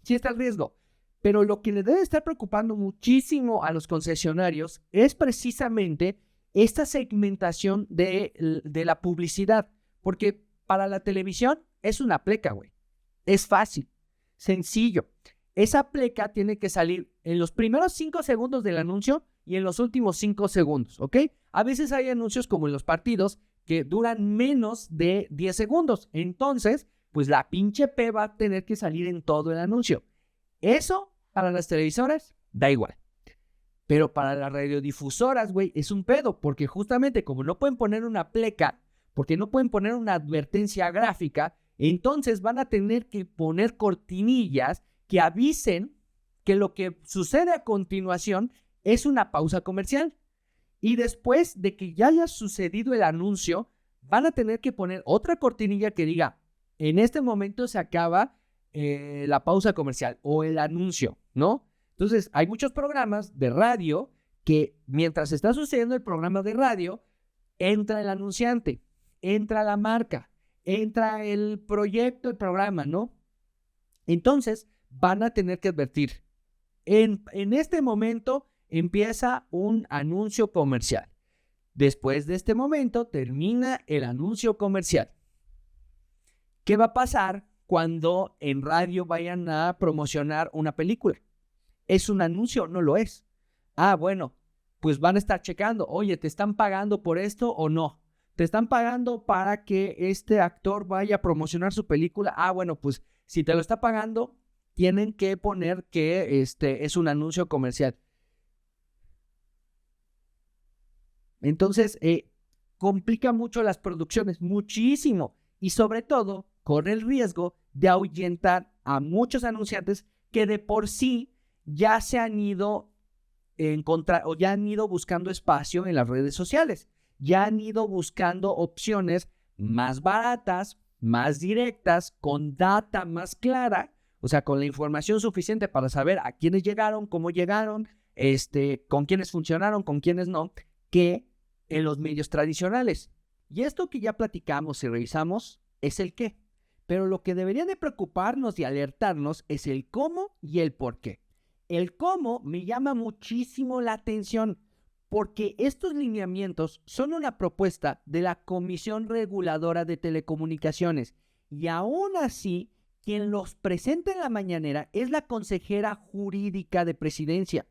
Pero lo que le debe estar preocupando muchísimo a los concesionarios es precisamente esta segmentación de la publicidad. Porque para la televisión es una pleca, güey. Es fácil, sencillo. Esa pleca tiene que salir en los primeros 5 segundos del anuncio y en los últimos 5 segundos, ¿ok? A veces hay anuncios como en los partidos que duran menos de 10 segundos. Entonces, pues la pinche P va a tener que salir en todo el anuncio. Eso, para las televisoras, da igual. Pero para las radiodifusoras, güey, es un pedo, porque justamente como no pueden poner una pleca, porque no pueden poner una advertencia gráfica, entonces van a tener que poner cortinillas que avisen que lo que sucede a continuación es una pausa comercial. Y después de que ya haya sucedido el anuncio, van a tener que poner otra cortinilla que diga, en este momento se acaba la pausa comercial o el anuncio, ¿no? Entonces, hay muchos programas de radio que mientras está sucediendo el programa de radio, entra el anunciante, entra la marca, entra el proyecto, el programa, ¿no? Entonces, van a tener que advertir. En este momento empieza un anuncio comercial. Después de este momento termina el anuncio comercial. ¿Qué va a pasar cuando en radio vayan a promocionar una película? ¿Es un anuncio? No lo es. Bueno, pues van a estar checando. Oye, ¿te están pagando por esto o no? ¿Te están pagando para que este actor vaya a promocionar su película? Bueno, pues si te lo está pagando, tienen que poner que es un anuncio comercial. Entonces, complica mucho las producciones, muchísimo. Y sobre todo, corre el riesgo de ahuyentar a muchos anunciantes que de por sí ya se han ido o ya han ido buscando espacio en las redes sociales. Ya han ido buscando opciones más baratas, más directas, con data más clara, o sea, con la información suficiente para saber a quiénes llegaron, cómo llegaron, con quiénes funcionaron, con quiénes no, que en los medios tradicionales. Y esto que ya platicamos y revisamos es el qué. Pero lo que debería de preocuparnos y alertarnos es el cómo y el por qué. el cómo me llama muchísimo la atención, porque estos lineamientos son una propuesta de la Comisión Reguladora de Telecomunicaciones, y aún así, quien los presenta en la mañanera es la consejera jurídica de Presidencia.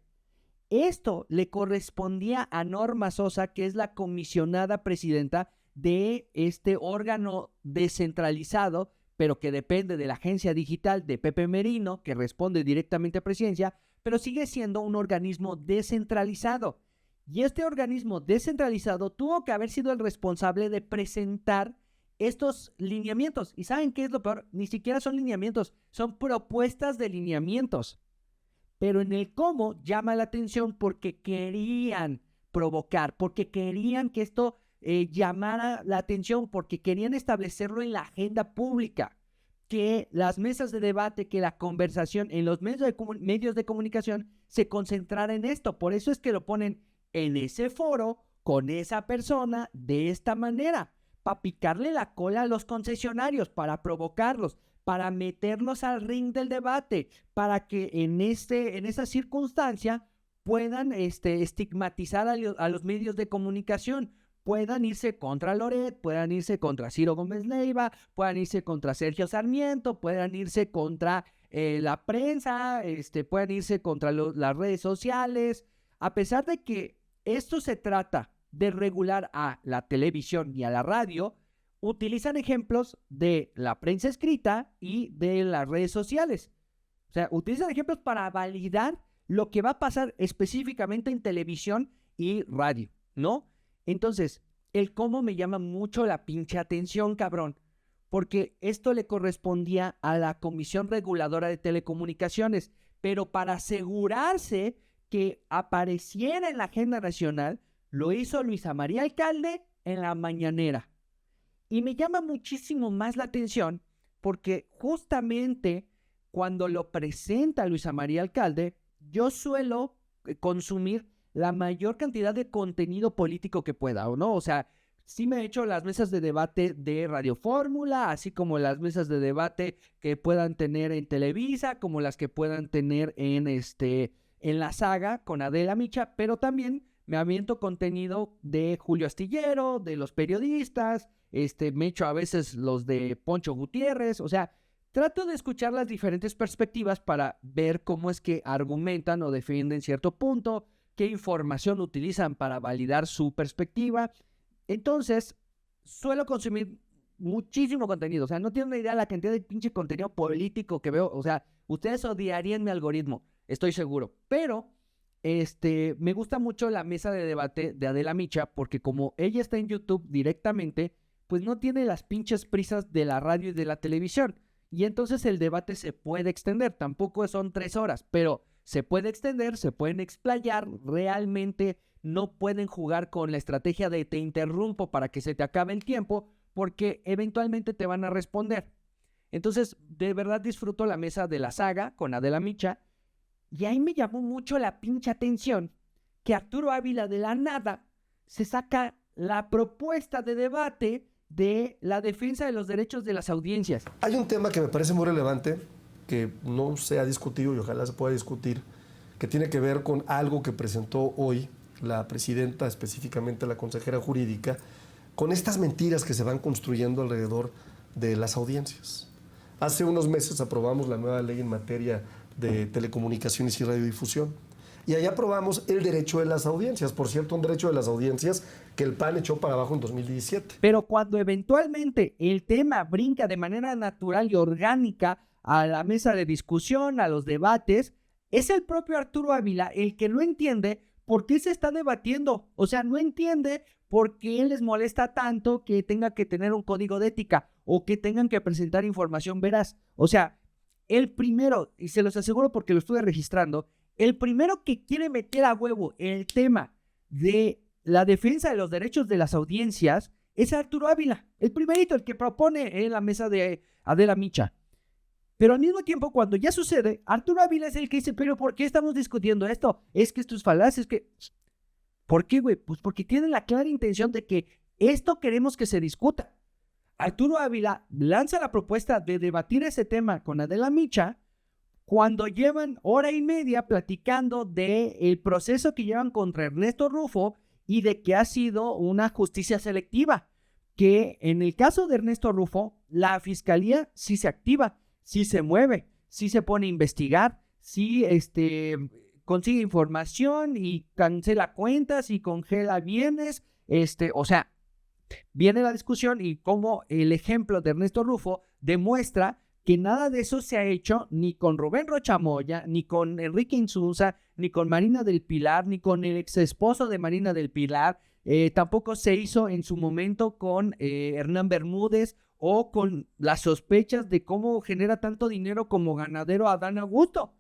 Esto le correspondía a Norma Sosa, que es la comisionada presidenta de este órgano descentralizado, pero que depende de la agencia digital de Pepe Merino, que responde directamente a Presidencia, pero sigue siendo un organismo descentralizado. Y este organismo descentralizado tuvo que haber sido el responsable de presentar estos lineamientos. ¿Y saben qué es lo peor? Ni siquiera son lineamientos, son propuestas de lineamientos. Pero en el cómo llama la atención porque querían provocar, porque querían que esto llamara la atención, porque querían establecerlo en la agenda pública, que las mesas de debate, que la conversación en los medios de comunicación se concentrara en esto. Por eso es que lo ponen en ese foro, con esa persona, de esta manera, para picarle la cola a los concesionarios, para provocarlos, para meterlos al ring del debate, para que en esa circunstancia puedan estigmatizar a los medios de comunicación, puedan irse contra Loret, puedan irse contra Ciro Gómez Leiva, puedan irse contra Sergio Sarmiento, puedan irse contra la prensa, puedan irse contra las redes sociales. A pesar de que esto se trata de regular a la televisión y a la radio, utilizan ejemplos de la prensa escrita y de las redes sociales. O sea, utilizan ejemplos para validar lo que va a pasar específicamente en televisión y radio, ¿no? Entonces, el cómo me llama mucho la pinche atención, cabrón, porque esto le correspondía a la Comisión Reguladora de Telecomunicaciones, pero para asegurarse que apareciera en la agenda nacional, lo hizo Luisa María Alcalde en la mañanera. Y me llama muchísimo más la atención porque justamente cuando lo presenta Luisa María Alcalde, yo suelo consumir la mayor cantidad de contenido político que pueda, ¿o no? O sea, sí me he hecho las mesas de debate de Radio Fórmula, así como las mesas de debate que puedan tener en Televisa, como las que puedan tener en La Saga con Adela Micha, pero también me aviento contenido de Julio Astillero, de los periodistas, me echo a veces los de Poncho Gutiérrez, o sea, trato de escuchar las diferentes perspectivas para ver cómo es que argumentan o defienden cierto punto, qué información utilizan para validar su perspectiva. Entonces, suelo consumir muchísimo contenido, o sea, no tienen una idea de la cantidad de pinche contenido político que veo, o sea, ustedes odiarían mi algoritmo, estoy seguro, pero me gusta mucho la mesa de debate de Adela Micha porque como ella está en YouTube directamente, pues no tiene las pinches prisas de la radio y de la televisión. Y entonces el debate se puede extender. Tampoco son 3 horas, pero se puede extender, se pueden explayar. Realmente no pueden jugar con la estrategia de te interrumpo para que se te acabe el tiempo, porque eventualmente te van a responder. Entonces, de verdad disfruto la mesa de La Saga con Adela Micha. Y ahí me llamó mucho la pinche atención que Arturo Ávila de la nada se saca la propuesta de debate de la defensa de los derechos de las audiencias. Hay un tema que me parece muy relevante, que no se ha discutido y ojalá se pueda discutir, que tiene que ver con algo que presentó hoy la presidenta, específicamente la consejera jurídica, con estas mentiras que se van construyendo alrededor de las audiencias. Hace unos meses aprobamos la nueva ley en materia de telecomunicaciones y radiodifusión. Y ahí aprobamos el derecho de las audiencias. Por cierto, un derecho de las audiencias que el PAN echó para abajo en 2017. Pero cuando eventualmente el tema brinca de manera natural y orgánica a la mesa de discusión, a los debates, es el propio Arturo Ávila el que no entiende por qué se está debatiendo. O sea, no entiende por qué les molesta tanto que tenga que tener un código de ética o que tengan que presentar información veraz. O sea, el primero, y se los aseguro porque lo estuve registrando, el primero que quiere meter a huevo el tema de la defensa de los derechos de las audiencias es Arturo Ávila, el primerito, el que propone en la mesa de Adela Micha. Pero al mismo tiempo, cuando ya sucede, Arturo Ávila es el que dice, pero ¿por qué estamos discutiendo esto? Es que esto es falaz, es que... ¿Por qué, güey? Pues porque tienen la clara intención de que esto queremos que se discuta. Arturo Ávila lanza la propuesta de debatir ese tema con Adela Micha cuando llevan hora y media platicando del proceso que llevan contra Ernesto Rufo y de que ha sido una justicia selectiva, que en el caso de Ernesto Rufo, la fiscalía sí se activa, sí se mueve, sí se pone a investigar, sí consigue información y cancela cuentas y congela bienes, o sea, viene la discusión y cómo el ejemplo de Ernesto Rufo demuestra que nada de eso se ha hecho ni con Rubén Rocha Moya, ni con Enrique Insunza, ni con Marina del Pilar, ni con el ex esposo de Marina del Pilar, tampoco se hizo en su momento con Hernán Bermúdez o con las sospechas de cómo genera tanto dinero como ganadero Adán Augusto.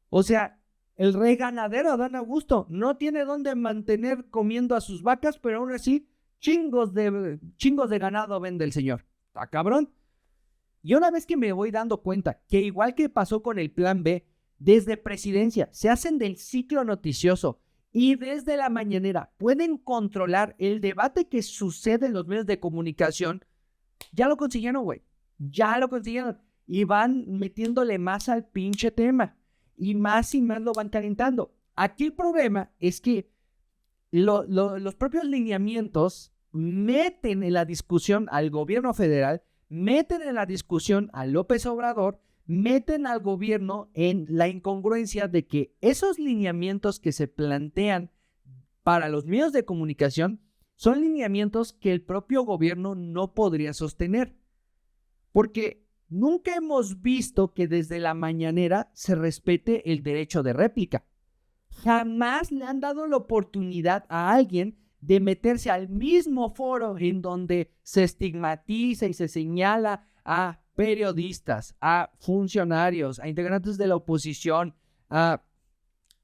O sea, el rey ganadero Adán Augusto no tiene dónde mantener comiendo a sus vacas, pero aún así chingos de ganado vende el señor. ¿Está cabrón? Y una vez que me voy dando cuenta que igual que pasó con el Plan B, desde presidencia se hacen del ciclo noticioso y desde la mañanera pueden controlar el debate que sucede en los medios de comunicación, ya lo consiguieron, güey. Ya lo consiguieron. Y van metiéndole más al pinche tema. Y más lo van calentando. Aquí el problema es que los propios lineamientos meten en la discusión al gobierno federal, meten en la discusión a López Obrador, meten al gobierno en la incongruencia de que esos lineamientos que se plantean para los medios de comunicación son lineamientos que el propio gobierno no podría sostener. Porque nunca hemos visto que desde la mañanera se respete el derecho de réplica. Jamás le han dado la oportunidad a alguien de meterse al mismo foro en donde se estigmatiza y se señala a periodistas, a funcionarios, a integrantes de la oposición, a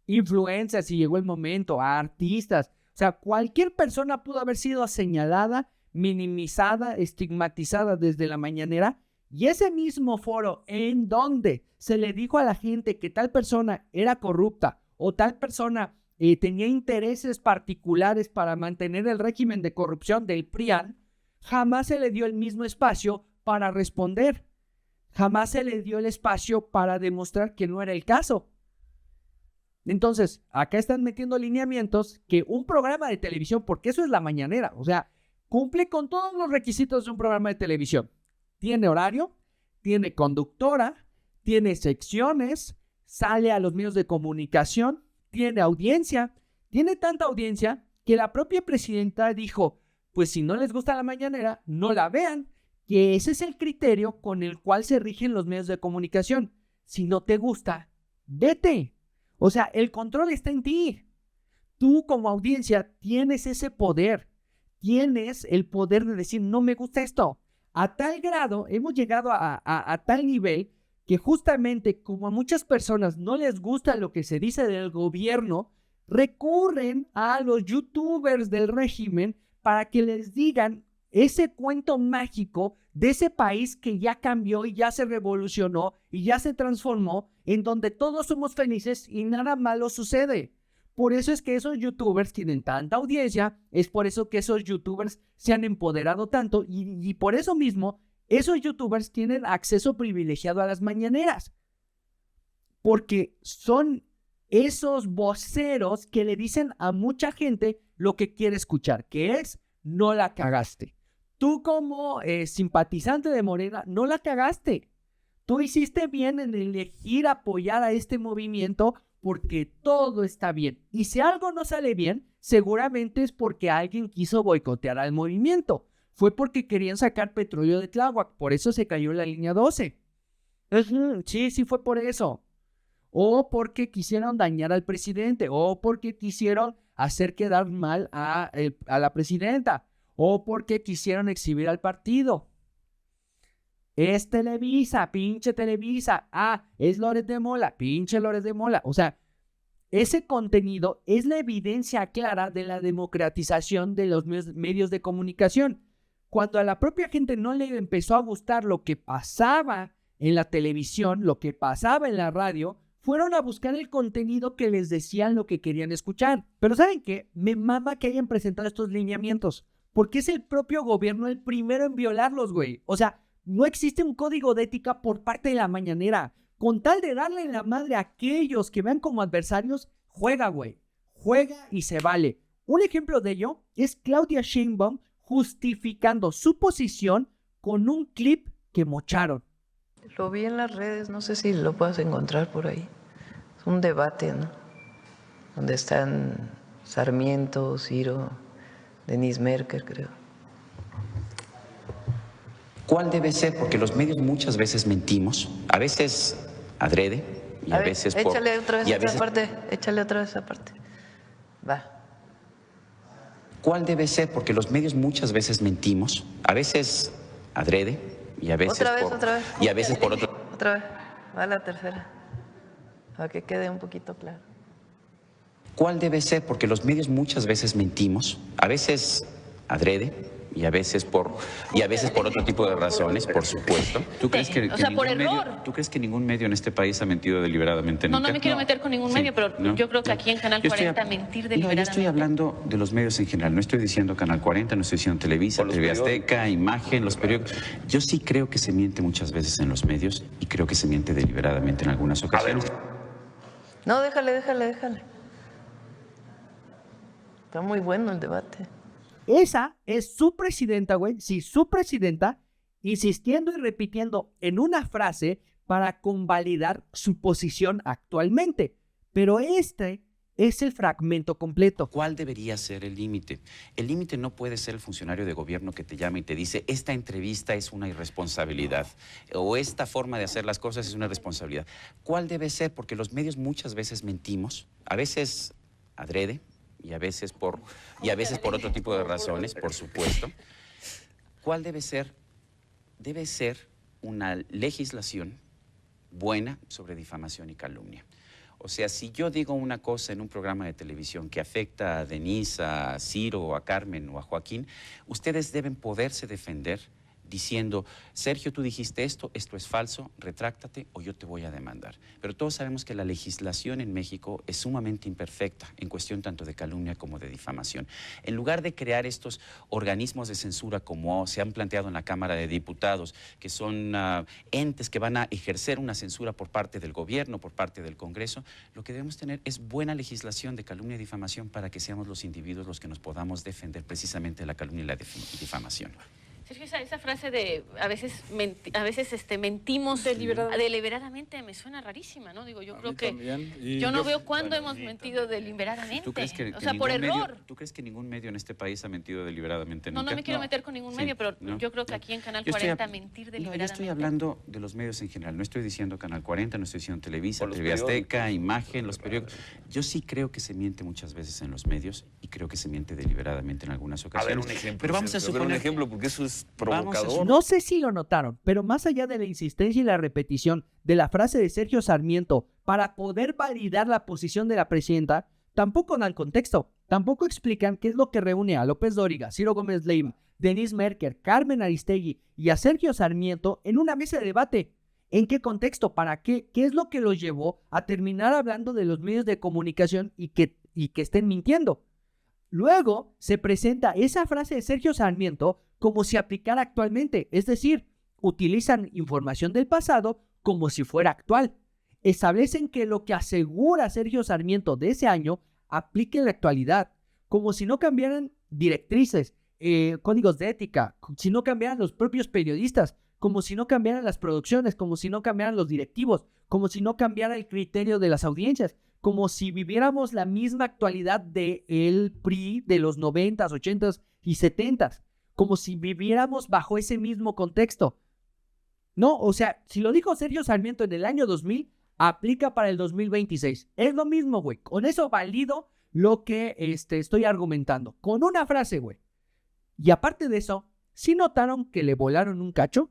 influencers si llegó el momento, a artistas. O sea, cualquier persona pudo haber sido señalada, minimizada, estigmatizada desde la mañanera, y ese mismo foro en donde se le dijo a la gente que tal persona era corrupta o tal persona tenía intereses particulares para mantener el régimen de corrupción del PRIAN, jamás se le dio el mismo espacio para responder. Jamás se le dio el espacio para demostrar que no era el caso. Entonces, acá están metiendo lineamientos que un programa de televisión, porque eso es la mañanera, o sea, cumple con todos los requisitos de un programa de televisión. Tiene horario, tiene conductora, tiene secciones, sale a los medios de comunicación, tiene audiencia, tiene tanta audiencia que la propia presidenta dijo, pues si no les gusta la mañanera, no la vean, que ese es el criterio con el cual se rigen los medios de comunicación. Si no te gusta, vete. O sea, el control está en ti. Tú como audiencia tienes ese poder, tienes el poder de decir, no me gusta esto. A tal grado, hemos llegado a tal nivel que justamente como a muchas personas no les gusta lo que se dice del gobierno, recurren a los youtubers del régimen para que les digan ese cuento mágico de ese país que ya cambió y ya se revolucionó y ya se transformó, en donde todos somos felices y nada malo sucede. Por eso es que esos youtubers tienen tanta audiencia, es por eso que esos youtubers se han empoderado tanto y por eso mismo esos youtubers tienen acceso privilegiado a las mañaneras, porque son esos voceros que le dicen a mucha gente lo que quiere escuchar, que es, no la cagaste. Tú como simpatizante de Morena, no la cagaste. Tú hiciste bien en elegir apoyar a este movimiento porque todo está bien. Y si algo no sale bien, seguramente es porque alguien quiso boicotear al movimiento. Fue porque querían sacar petróleo de Tláhuac, por eso se cayó la línea 12. Sí fue por eso. O porque quisieron dañar al presidente, o porque quisieron hacer quedar mal a la presidenta, o porque quisieron exhibir al partido. Es Televisa, pinche Televisa. Es Loret de Mola, pinche Loret de Mola. O sea, ese contenido es la evidencia clara de la democratización de los medios de comunicación. Cuando a la propia gente no le empezó a gustar lo que pasaba en la televisión, lo que pasaba en la radio, fueron a buscar el contenido que les decían lo que querían escuchar. Pero ¿saben qué? Me mama que hayan presentado estos lineamientos, porque es el propio gobierno el primero en violarlos, güey. O sea, no existe un código de ética por parte de la mañanera. con tal de darle en la madre a aquellos que vean como adversarios, juega, güey. Juega y se vale. Un ejemplo de ello es Claudia Sheinbaum justificando su posición con un clip que mocharon. Lo vi en las redes, no sé si lo puedas encontrar por ahí. Es un debate, ¿no? Donde están Sarmiento, Ciro, Denise Merker, creo. ¿Cuál debe ser? Porque los medios muchas veces mentimos, a veces adrede y a veces por... Échale otra vez y a esa veces- parte, échale otra vez esa parte. Va. ¿Cuál debe ser? Porque los medios muchas veces mentimos, a veces adrede y a veces Otra vez, por... otra vez. Y a veces por otro... Otra vez. Va la tercera. Para que quede un poquito claro. ¿Cuál debe ser? Porque los medios muchas veces mentimos, a veces adrede y a veces por otro tipo de razones, por supuesto. ¿Tú crees que, O sea, por ningún medio, error. ¿tú crees que ningún medio en este país ha mentido deliberadamente No, nunca? no me quiero meter con ningún Sí, medio, pero ¿no? yo creo que aquí en Canal Yo estoy 40 mentir No, deliberadamente. yo estoy hablando de los medios en general. No estoy diciendo Canal 40, no estoy diciendo Televisa, TV Azteca, Imagen, los periódicos. Yo sí creo que se miente muchas veces en los medios y creo que se miente deliberadamente en algunas ocasiones. No, déjale. Está muy bueno el debate. Esa es su presidenta, güey. Sí, su presidenta, insistiendo y repitiendo en una frase para convalidar su posición actualmente. Pero este es el fragmento completo. ¿Cuál debería ser el límite? El límite no puede ser el funcionario de gobierno que te llama y te dice, esta entrevista es una irresponsabilidad o esta forma de hacer las cosas es una responsabilidad. ¿Cuál debe ser? Porque los medios muchas veces mentimos, a veces adrede y a veces por otro tipo de razones, por supuesto. ¿Cuál debe ser? Debe ser una legislación buena sobre difamación y calumnia. O sea, si yo digo una cosa en un programa de televisión que afecta a Denise, a Ciro, a Carmen o a Joaquín, ustedes deben poderse defender diciendo, Sergio, tú dijiste esto es falso, retráctate o yo te voy a demandar. Pero todos sabemos que la legislación en México es sumamente imperfecta en cuestión tanto de calumnia como de difamación. En lugar de crear estos organismos de censura como se han planteado en la Cámara de Diputados, que son entes que van a ejercer una censura por parte del gobierno, por parte del Congreso, lo que debemos tener es buena legislación de calumnia y difamación para que seamos los individuos los que nos podamos defender precisamente de la calumnia y la difamación. Sergio, esa frase de a veces mentimos deliberadamente me suena rarísima, ¿no? Digo, yo creo que yo no veo cuándo hemos mentido deliberadamente. ¿Tú crees que o sea, por ningún error. medio, ¿tú crees que ningún medio en este país ha mentido deliberadamente No, nunca? no me quiero meter con ningún Sí, medio, pero no, yo creo que no. aquí en Canal Yo estoy 40 hab- mentir No, deliberadamente. yo estoy hablando de los medios en general. No estoy diciendo Canal 40, no estoy diciendo Televisa, TV Azteca, Imagen, los periódicos. Yo sí creo que se miente muchas veces en los medios y creo que se miente deliberadamente en algunas ocasiones. un ejemplo. Pero vamos a Sergio, suponer... un ejemplo, porque eso es Vamos a provocador. No sé si lo notaron, pero más allá de la insistencia y la repetición de la frase de Sergio Sarmiento para poder validar la posición de la presidenta, tampoco dan contexto, tampoco explican qué es lo que reúne a López Dóriga, Ciro Gómez Leiva, Denise Merker, Carmen Aristegui y a Sergio Sarmiento en una mesa de debate. ¿En qué contexto? ¿Para qué? ¿Qué es lo que los llevó a terminar hablando de los medios de comunicación y que estén mintiendo? Luego se presenta esa frase de Sergio Sarmiento como si aplicara actualmente, es decir, utilizan información del pasado como si fuera actual. Establecen que lo que asegura Sergio Sarmiento de ese año aplique en la actualidad, como si no cambiaran directrices, códigos de ética, si no cambiaran los propios periodistas, como si no cambiaran las producciones, como si no cambiaran los directivos, como si no cambiara el criterio de las audiencias, como si viviéramos la misma actualidad del PRI de los 90s, 80s y 70s, como si viviéramos bajo ese mismo contexto. No, o sea, si lo dijo Sergio Sarmiento en el año 2000, aplica para el 2026. Es lo mismo, güey. Con eso valido lo que estoy argumentando. Con una frase, güey. Y aparte de eso, ¿sí notaron que le volaron un cacho?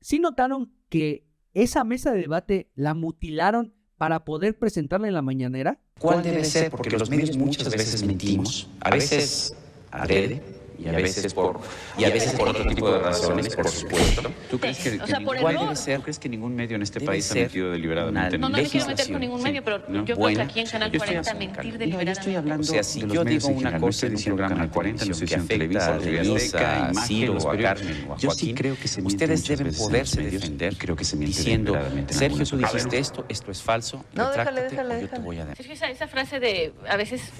¿Sí notaron que esa mesa de debate la mutilaron para poder presentarla en la mañanera? ¿Cuál debe ser? Porque los medios muchas veces mentimos, a veces adrede y a veces por otro tipo de razones, por supuesto. ¿Tú crees que, O sea, por ¿cuál error. debe ser? ¿Tú crees que ningún medio en este Debe país ha ser mentido deliberadamente? No, no me quiero meter con legislación, ningún medio, pero ¿no? yo creo que aquí en Canal Yo estoy 40 hablando- mentir yo deliberadamente. estoy hablando O sea, si de los yo medios digo en una general, no cosa estoy en un diciendo programa Canal de 40, no estoy televisión diciendo que afecta Televisa, a TV Azteca, Televisa, a Imagen, Ciro, los a periódicos. Carmen o a Yo sí Joaquín, creo que se miente ustedes muchas deben veces en poderse los medios, defender y creo que se miente diciendo, deliberadamente en Sergio, algunas tú ocasiones. dijiste esto es falso, No, retráctate déjale, o yo te déjale. voy a Sergio, esa frase de a veces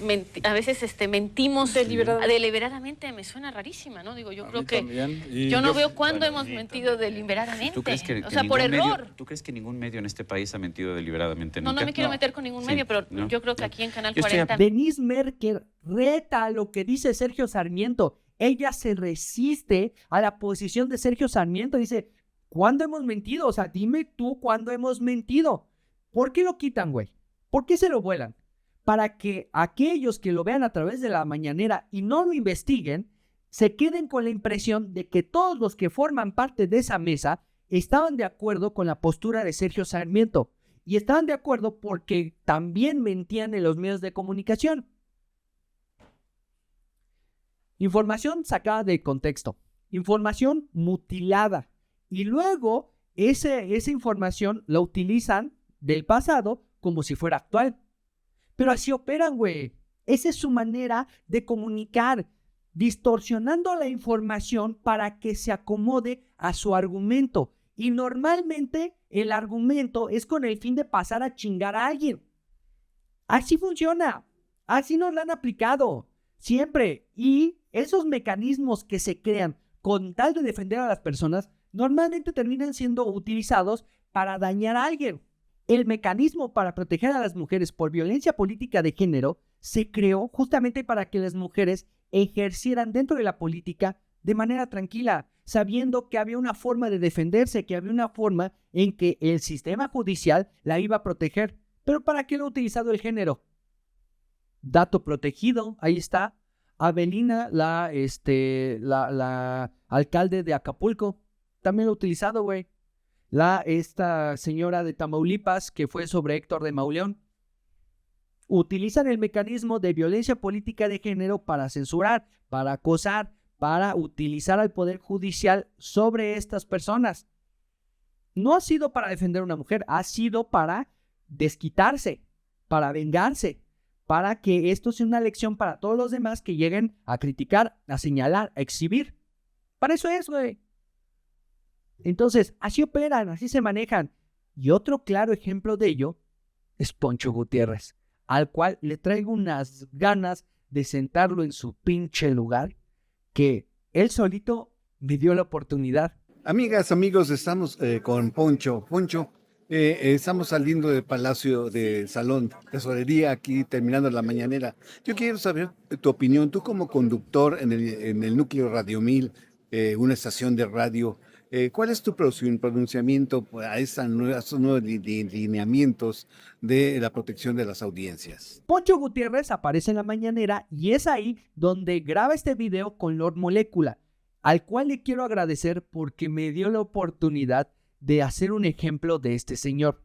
mentimos deliberadamente me suena rarísima, ¿no? Digo, yo creo que yo no veo cuándo hemos mentido deliberadamente. ¿Tú crees que O sea, por ningún error. medio, ¿tú crees que ningún medio en este país ha mentido deliberadamente No, nunca? no me quiero meter con ningún Sí, medio, pero no, yo creo que no. aquí en Canal Yo estoy 40 Denise Merker reta a lo que dice Sergio Sarmiento. Ella se resiste a la posición de Sergio Sarmiento. Dice, ¿cuándo hemos mentido? O sea, dime tú cuándo hemos mentido. ¿Por qué lo quitan, güey? ¿Por qué se lo vuelan? Para que aquellos que lo vean a través de la mañanera y no lo investiguen, se queden con la impresión de que todos los que forman parte de esa mesa estaban de acuerdo con la postura de Sergio Sarmiento. Y estaban de acuerdo porque también mentían en los medios de comunicación. Información sacada de contexto. Información mutilada. Y luego esa información la utilizan del pasado como si fuera actual. Pero así operan, güey. Esa es su manera de comunicar, distorsionando la información para que se acomode a su argumento. Y normalmente el argumento es con el fin de pasar a chingar a alguien. Así funciona. Así nos lo han aplicado. Siempre. Y esos mecanismos que se crean con tal de defender a las personas, normalmente terminan siendo utilizados para dañar a alguien. El mecanismo para proteger a las mujeres por violencia política de género se creó justamente para que las mujeres ejercieran dentro de la política de manera tranquila, sabiendo que había una forma de defenderse, que había una forma en que el sistema judicial la iba a proteger. ¿Pero para qué lo ha utilizado el género? Dato protegido, ahí está. Avelina, la alcalde de Acapulco, también lo ha utilizado, güey. Esta señora de Tamaulipas, que fue sobre Héctor de Mauleón. Utilizan el mecanismo de violencia política de género para censurar, para acosar, para utilizar al Poder Judicial sobre estas personas. No ha sido para defender a una mujer, ha sido para desquitarse, para vengarse, para que esto sea una lección para todos los demás que lleguen a criticar, a señalar, a exhibir. Para eso es, güey. Entonces, así operan, así se manejan. Y otro claro ejemplo de ello es Poncho Gutiérrez, al cual le traigo unas ganas de sentarlo en su pinche lugar, que él solito me dio la oportunidad. Amigas, amigos, estamos con Poncho. Poncho, estamos saliendo del Palacio de Salón, Tesorería, aquí terminando la mañanera. Yo quiero saber tu opinión, tú como conductor en el núcleo Radio 1000, una estación de radio, ¿cuál es tu pronunciamiento a estos nuevos lineamientos de la protección de las audiencias? Poncho Gutiérrez aparece en la mañanera y es ahí donde graba este video con Lord Molécula, al cual le quiero agradecer porque me dio la oportunidad de hacer un ejemplo de este señor.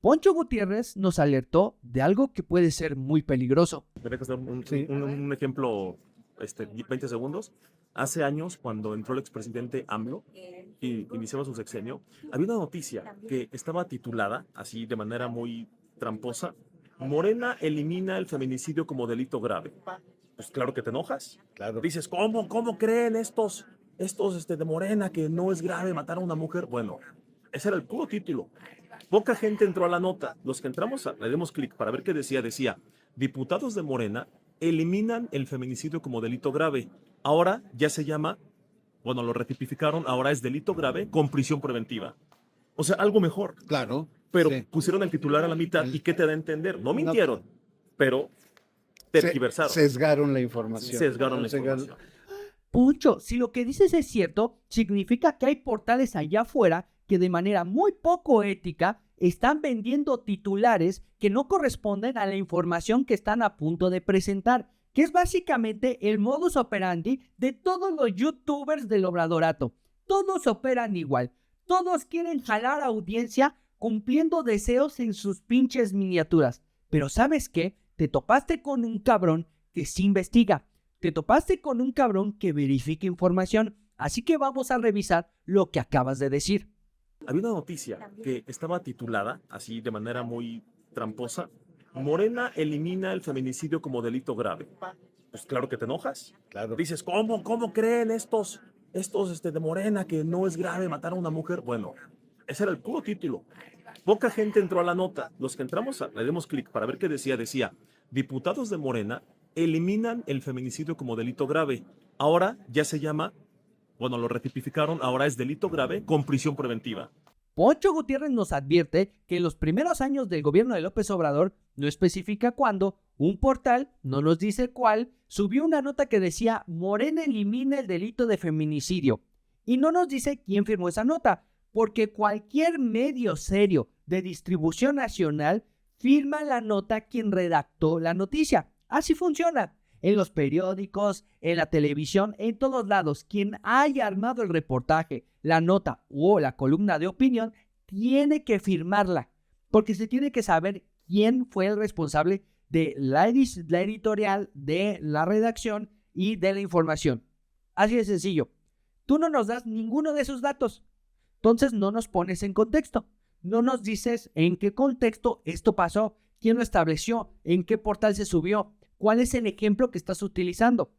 Poncho Gutiérrez nos alertó de algo que puede ser muy peligroso. Tendría que hacer un ejemplo, 20 segundos. Hace años, cuando entró el expresidente AMLO y iniciaba su sexenio, había una noticia que estaba titulada, así de manera muy tramposa: Morena elimina el feminicidio como delito grave. Pues claro que te enojas. Claro. Dices, ¿cómo creen estos de Morena que no es grave matar a una mujer? Bueno, ese era el puro título. Poca gente entró a la nota. Los que entramos, le demos clic para ver qué decía. Decía, diputados de Morena eliminan el feminicidio como delito grave. Ahora ya se llama, bueno, lo retipificaron, ahora es delito grave con prisión preventiva. O sea, algo mejor. Claro. Pero sí. pusieron el titular a la mitad. ¿Y qué te da a entender? No mintieron, pero tergiversaron. Sesgaron la información. Sesgaron la información. Poncho, si lo que dices es cierto, significa que hay portales allá afuera que de manera muy poco ética están vendiendo titulares que no corresponden a la información que están a punto de presentar, que es básicamente el modus operandi de todos los youtubers del obradorato. Todos operan igual, todos quieren jalar audiencia cumpliendo deseos en sus pinches miniaturas. Pero ¿sabes qué? Te topaste con un cabrón que sí investiga. te topaste con un cabrón que verifica información, así que vamos a revisar lo que acabas de decir. Había una noticia que estaba titulada, así de manera muy tramposa, Morena elimina el feminicidio como delito grave. Pues claro que te enojas. Claro. Dices, ¿cómo creen estos de Morena que no es grave matar a una mujer? Bueno, ese era el puro título. Poca gente entró a la nota. Los que entramos, le dimos clic para ver qué decía, diputados de Morena eliminan el feminicidio como delito grave. Ahora ya se llama, bueno, lo retipificaron, ahora es delito grave con prisión preventiva. Poncho Gutiérrez nos advierte que en los primeros años del gobierno de López Obrador, no especifica cuándo, un portal, no nos dice cuál, subió una nota que decía Morena elimina el delito de feminicidio. Y no nos dice quién firmó esa nota, porque cualquier medio serio de distribución nacional firma la nota quien redactó la noticia. Así funciona. En los periódicos, en la televisión, en todos lados, quien haya armado el reportaje, la nota o la columna de opinión, tiene que firmarla, porque se tiene que saber quién fue el responsable de la editorial, de la redacción y de la información. Así de sencillo. Tú no nos das ninguno de esos datos, entonces no nos pones en contexto. No nos dices en qué contexto esto pasó, quién lo estableció, en qué portal se subió, cuál es el ejemplo que estás utilizando.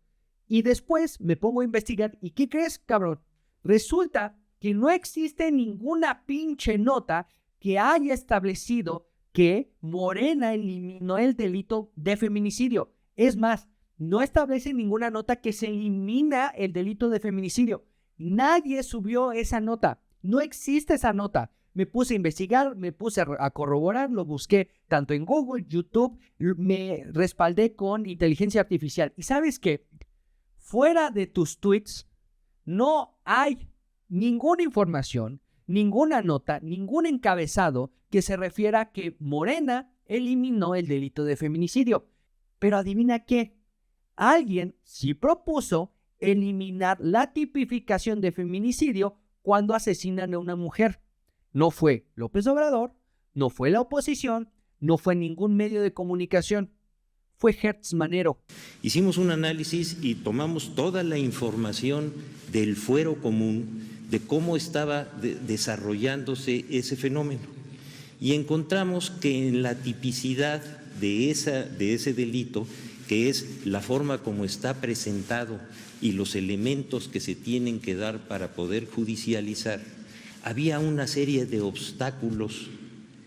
Y después me pongo a investigar. ¿Y qué crees, cabrón? Resulta que no existe ninguna pinche nota que haya establecido que Morena eliminó el delito de feminicidio. Es más, no establece ninguna nota que se elimina el delito de feminicidio. Nadie subió esa nota. No existe esa nota. Me puse a investigar, me puse a corroborar, lo busqué tanto en Google, YouTube, me respaldé con inteligencia artificial. ¿Y sabes qué? Fuera de tus tweets, no hay ninguna información, ninguna nota, ningún encabezado que se refiera a que Morena eliminó el delito de feminicidio. Pero adivina qué, alguien sí propuso eliminar la tipificación de feminicidio cuando asesinan a una mujer. No fue López Obrador, no fue la oposición, no fue ningún medio de comunicación. Fue Hertz Manero. Hicimos un análisis y tomamos toda la información del fuero común de cómo estaba desarrollándose ese fenómeno. Y encontramos que en la tipicidad de ese delito, que es la forma como está presentado y los elementos que se tienen que dar para poder judicializar, había una serie de obstáculos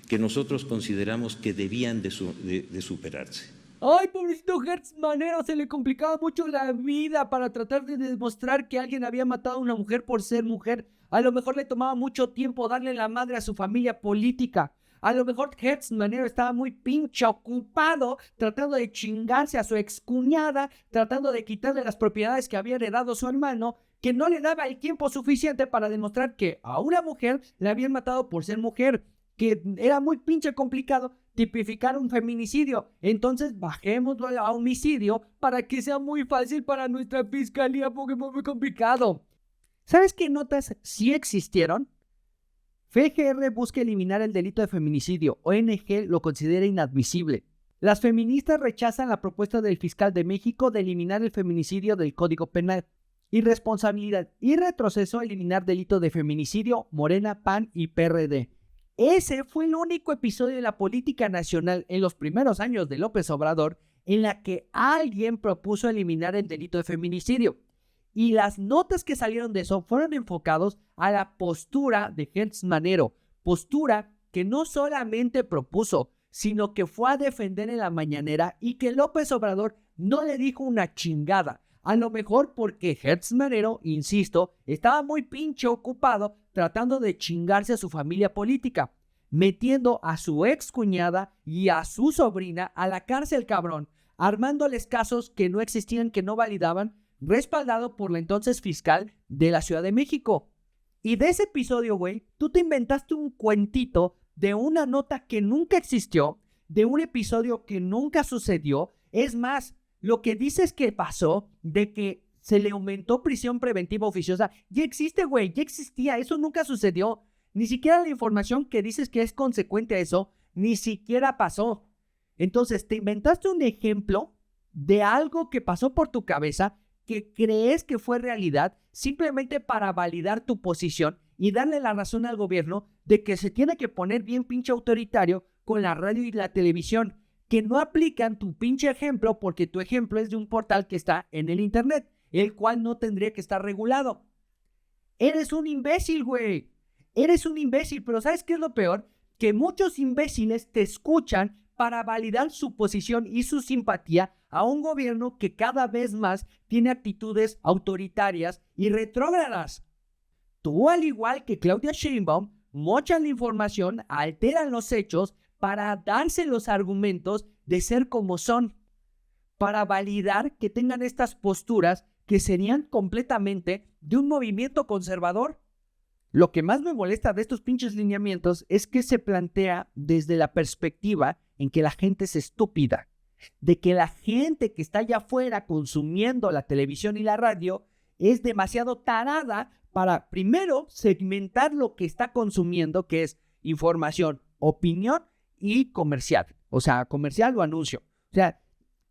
que nosotros consideramos que debían de superarse. Ay, pobrecito Hertz Manero, se le complicaba mucho la vida para tratar de demostrar que alguien había matado a una mujer por ser mujer. A lo mejor le tomaba mucho tiempo darle la madre a su familia política. A lo mejor Hertz Manero estaba muy pinche ocupado tratando de chingarse a su excuñada, tratando de quitarle las propiedades que había heredado su hermano, que no le daba el tiempo suficiente para demostrar que a una mujer le habían matado por ser mujer, que era muy pinche complicado tipificar un feminicidio. Entonces bajémoslo a homicidio para que sea muy fácil para nuestra fiscalía, porque es muy complicado. ¿Sabes qué notas sí existieron? FGR busca eliminar el delito de feminicidio. ONG lo considera inadmisible. Las feministas rechazan la propuesta del fiscal de México de eliminar el feminicidio del Código Penal. Irresponsabilidad y retroceso a eliminar delito de feminicidio, Morena, PAN y PRD. Ese fue el único episodio de la política nacional en los primeros años de López Obrador en la que alguien propuso eliminar el delito de feminicidio. Y las notas que salieron de eso fueron enfocados a la postura de Hertz Manero, postura que no solamente propuso, sino que fue a defender en la mañanera y que López Obrador no le dijo una chingada. A lo mejor porque Hertz Manero, insisto, estaba muy pinche ocupado tratando de chingarse a su familia política, metiendo a su excuñada y a su sobrina a la cárcel, cabrón, armándoles casos que no existían, que no validaban, respaldado por la entonces fiscal de la Ciudad de México. Y de ese episodio, güey, tú te inventaste un cuentito de una nota que nunca existió, de un episodio que nunca sucedió. Es más, lo que dices que pasó de que se le aumentó prisión preventiva oficiosa, ya existe, güey, ya existía, eso nunca sucedió. Ni siquiera la información que dices que es consecuente a eso, ni siquiera pasó. Entonces, te inventaste un ejemplo de algo que pasó por tu cabeza, que crees que fue realidad, simplemente para validar tu posición y darle la razón al gobierno de que se tiene que poner bien pinche autoritario con la radio y la televisión, que no aplican tu pinche ejemplo porque tu ejemplo es de un portal que está en el internet, el cual no tendría que estar regulado. Eres un imbécil, güey. Eres un imbécil, pero ¿sabes qué es lo peor? Que muchos imbéciles te escuchan para validar su posición y su simpatía a un gobierno que cada vez más tiene actitudes autoritarias y retrógradas. Tú, al igual que Claudia Sheinbaum, mochan la información, alteran los hechos para darse los argumentos de ser como son, para validar que tengan estas posturas que serían completamente de un movimiento conservador. Lo que más me molesta de estos pinches lineamientos es que se plantea desde la perspectiva en que la gente es estúpida, de que la gente que está allá afuera consumiendo la televisión y la radio es demasiado tarada para, primero, segmentar lo que está consumiendo, que es información, opinión y comercial. O sea, comercial o anuncio. O sea,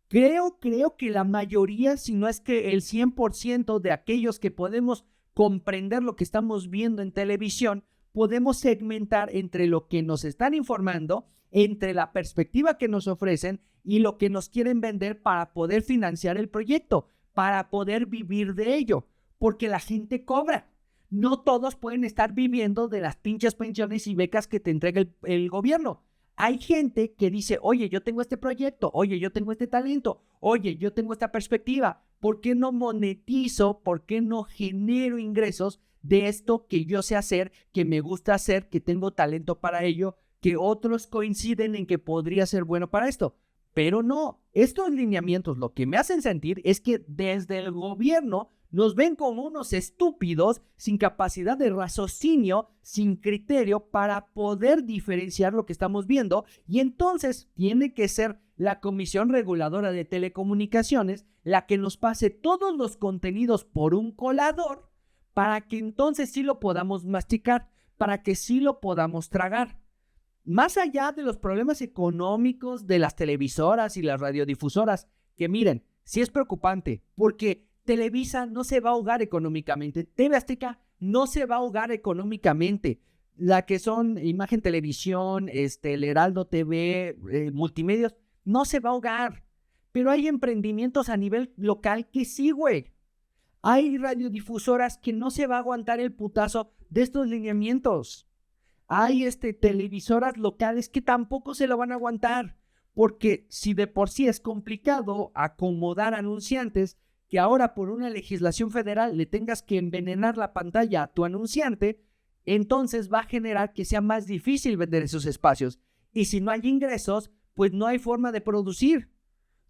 creo que la mayoría, si no es que el 100% de aquellos que podemos comprender lo que estamos viendo en televisión, podemos segmentar entre lo que nos están informando, entre la perspectiva que nos ofrecen y lo que nos quieren vender para poder financiar el proyecto, para poder vivir de ello, porque la gente cobra. No todos pueden estar viviendo de las pinches pensiones y becas que te entrega el gobierno. Hay gente que dice, oye, yo tengo este proyecto, oye, yo tengo este talento, oye, yo tengo esta perspectiva. ¿Por qué no monetizo? ¿Por qué no genero ingresos de esto que yo sé hacer, que me gusta hacer, que tengo talento para ello, que otros coinciden en que podría ser bueno para esto? Pero no, estos lineamientos lo que me hacen sentir es que desde el gobierno nos ven como unos estúpidos sin capacidad de raciocinio, sin criterio para poder diferenciar lo que estamos viendo, y entonces tiene que ser la Comisión Reguladora de Telecomunicaciones la que nos pase todos los contenidos por un colador para que entonces sí lo podamos masticar, para que sí lo podamos tragar. Más allá de los problemas económicos de las televisoras y las radiodifusoras, que miren, sí es preocupante, porque Televisa no se va a ahogar económicamente, TV Azteca no se va a ahogar económicamente, la que son Imagen Televisión, el Heraldo TV, Multimedios, no se va a ahogar, pero hay emprendimientos a nivel local que sí, güey. Hay radiodifusoras que no se va a aguantar el putazo de estos lineamientos. Hay televisoras locales que tampoco se lo van a aguantar, porque si de por sí es complicado acomodar anunciantes, que ahora por una legislación federal le tengas que envenenar la pantalla a tu anunciante, entonces va a generar que sea más difícil vender esos espacios. Y si no hay ingresos, pues no hay forma de producir,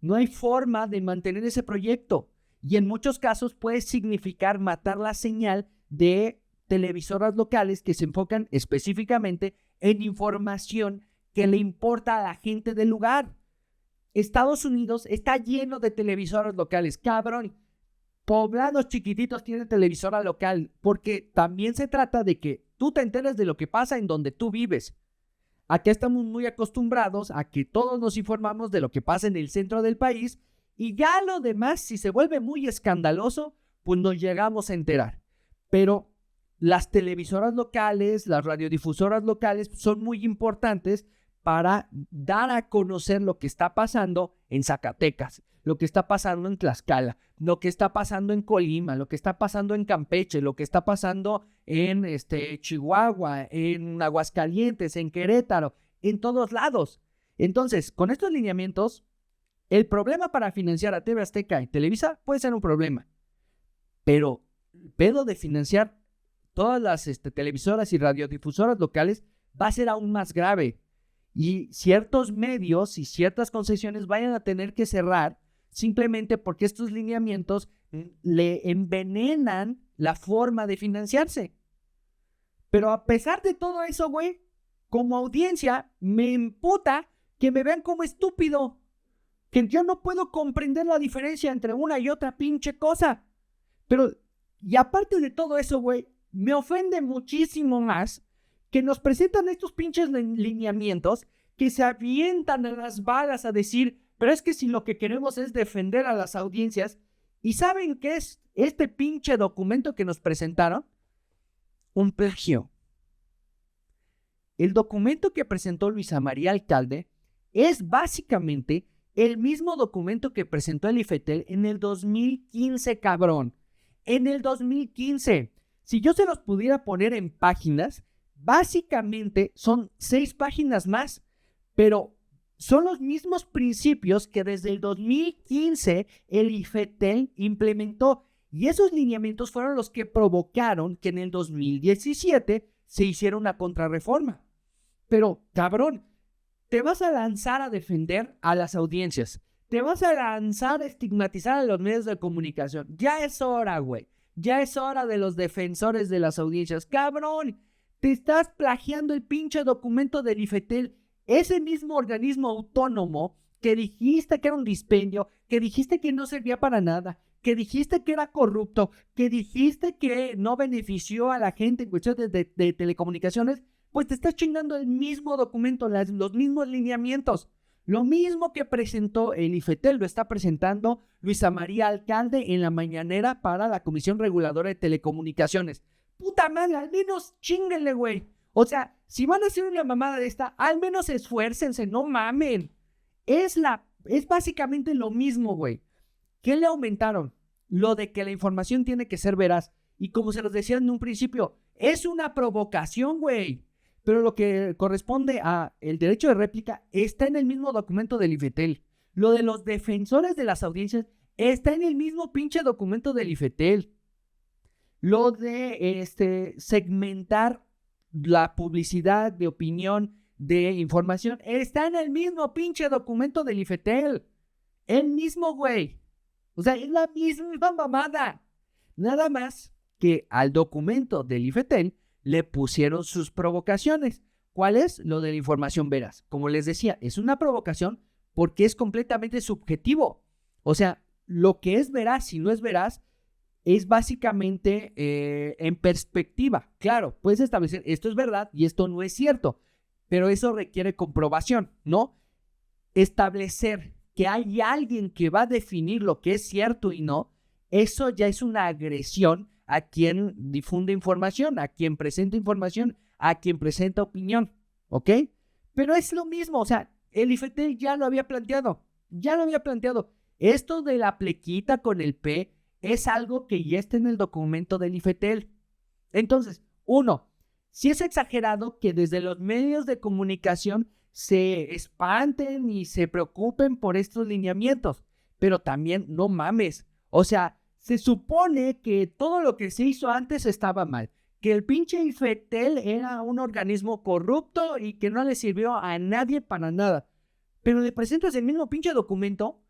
no hay forma de mantener ese proyecto. Y en muchos casos puede significar matar la señal de televisoras locales que se enfocan específicamente en información que le importa a la gente del lugar. Estados Unidos está lleno de televisoras locales, cabrón. Poblados chiquititos tienen televisora local, porque también se trata de que tú te enteres de lo que pasa en donde tú vives. Acá estamos muy acostumbrados a que todos nos informamos de lo que pasa en el centro del país, y ya lo demás, si se vuelve muy escandaloso, pues nos llegamos a enterar. Pero las televisoras locales, las radiodifusoras locales son muy importantes para dar a conocer lo que está pasando en Zacatecas, lo que está pasando en Tlaxcala, lo que está pasando en Colima, lo que está pasando en Campeche, lo que está pasando en Chihuahua, en Aguascalientes, en Querétaro, en todos lados. Entonces, con estos lineamientos, el problema para financiar a TV Azteca y Televisa puede ser un problema, pero el pedo de financiar todas las televisoras y radiodifusoras locales va a ser aún más grave. Y ciertos medios y ciertas concesiones vayan a tener que cerrar simplemente porque estos lineamientos le envenenan la forma de financiarse. Pero a pesar de todo eso, güey, como audiencia me emputa que me vean como estúpido, que yo no puedo comprender la diferencia entre una y otra pinche cosa. Pero, y aparte de todo eso, güey, me ofende muchísimo más que nos presentan estos pinches lineamientos, que se avientan a las balas a decir Pero es que si lo que queremos es defender a las audiencias, ¿y saben qué es este pinche documento que nos presentaron? Un plagio. El documento que presentó Luisa María Alcalde es básicamente el mismo documento que presentó el IFETEL en el 2015, cabrón. En el 2015. Si yo se los pudiera poner en páginas, básicamente son 6 páginas más, pero son los mismos principios que desde el 2015 el IFETEL implementó. Y esos lineamientos fueron los que provocaron que en el 2017 se hiciera una contrarreforma. Pero, cabrón, te vas a lanzar a defender a las audiencias. Te vas a lanzar a estigmatizar a los medios de comunicación. Ya es hora, güey. Ya es hora de los defensores de las audiencias. Cabrón, te estás plagiando el pinche documento del IFETEL. Ese mismo organismo autónomo que dijiste que era un dispendio, que dijiste que no servía para nada, que dijiste que era corrupto, que dijiste que no benefició a la gente en cuestiones de telecomunicaciones, pues te estás chingando el mismo documento, los mismos lineamientos. Lo mismo que presentó el IFETEL lo está presentando Luisa María Alcalde en la mañanera para la Comisión Reguladora de Telecomunicaciones. Puta madre, al menos chínguenle, güey. O sea, si van a hacer una mamada de esta, al menos esfuércense, no mamen. Es básicamente lo mismo, güey. ¿Qué le aumentaron? Lo de que la información tiene que ser veraz. Y como se los decía en un principio, es una provocación, güey. Pero lo que corresponde a el derecho de réplica está en el mismo documento del IFETEL. Lo de los defensores de las audiencias está en el mismo pinche documento del IFETEL. Lo de segmentar la publicidad de opinión, de información, está en el mismo pinche documento del IFETEL. El mismo, güey. O sea, es la misma mamada. Nada más que al documento del IFETEL le pusieron sus provocaciones. ¿Cuál es? Lo de la información veraz. Como les decía, es una provocación porque es completamente subjetivo. O sea, lo que es veraz y no es veraz es básicamente en perspectiva. Claro, puedes establecer esto es verdad y esto no es cierto, pero eso requiere comprobación, ¿no? Establecer que hay alguien que va a definir lo que es cierto y no, eso ya es una agresión a quien difunde información, a quien presenta información, a quien presenta opinión, ¿ok? Pero es lo mismo, o sea, el IFETEL ya lo había planteado. Esto de la plequita con el P es algo que ya está en el documento del IFETEL. Entonces, uno, si es exagerado que desde los medios de comunicación se espanten y se preocupen por estos lineamientos, pero también no mames, o sea, se supone que todo lo que se hizo antes estaba mal, que el pinche IFETEL era un organismo corrupto y que no le sirvió a nadie para nada. Pero le presentas el mismo pinche documento,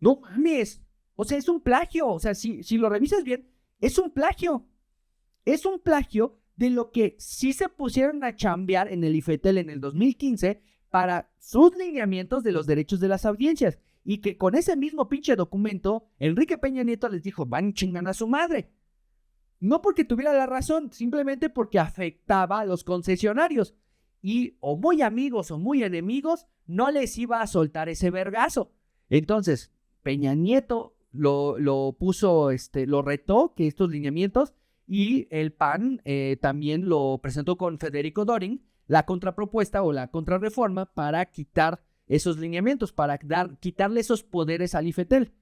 no mames. O sea, es un plagio. O sea, si lo revisas bien, es un plagio. Es un plagio de lo que sí se pusieron a chambear en el IFETEL en el 2015 para sus lineamientos de los derechos de las audiencias. Y que con ese mismo pinche documento, Enrique Peña Nieto les dijo, van chingan a su madre. No porque tuviera la razón, simplemente porque afectaba a los concesionarios. Y o muy amigos o muy enemigos, no les iba a soltar ese vergazo. Entonces, Peña Nieto lo puso, lo retó, que estos lineamientos, y el PAN también lo presentó con Federico Dorin, la contrapropuesta o la contrarreforma para quitar esos lineamientos, para quitarle esos poderes al IFETEL.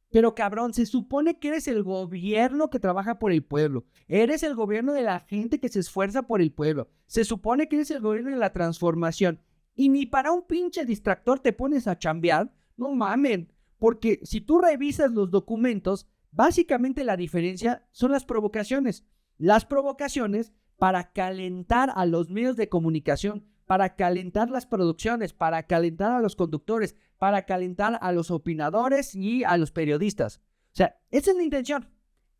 Pero cabrón, se supone que eres el gobierno que trabaja por el pueblo. Eres el gobierno de la gente que se esfuerza por el pueblo. Se supone que eres el gobierno de la transformación. Y ni para un pinche distractor te pones a chambear. No mamen. Porque si tú revisas los documentos, básicamente la diferencia son las provocaciones. Las provocaciones para calentar a los medios de comunicación, para calentar las producciones, para calentar a los conductores, para calentar a los opinadores y a los periodistas. O sea, esa es la intención.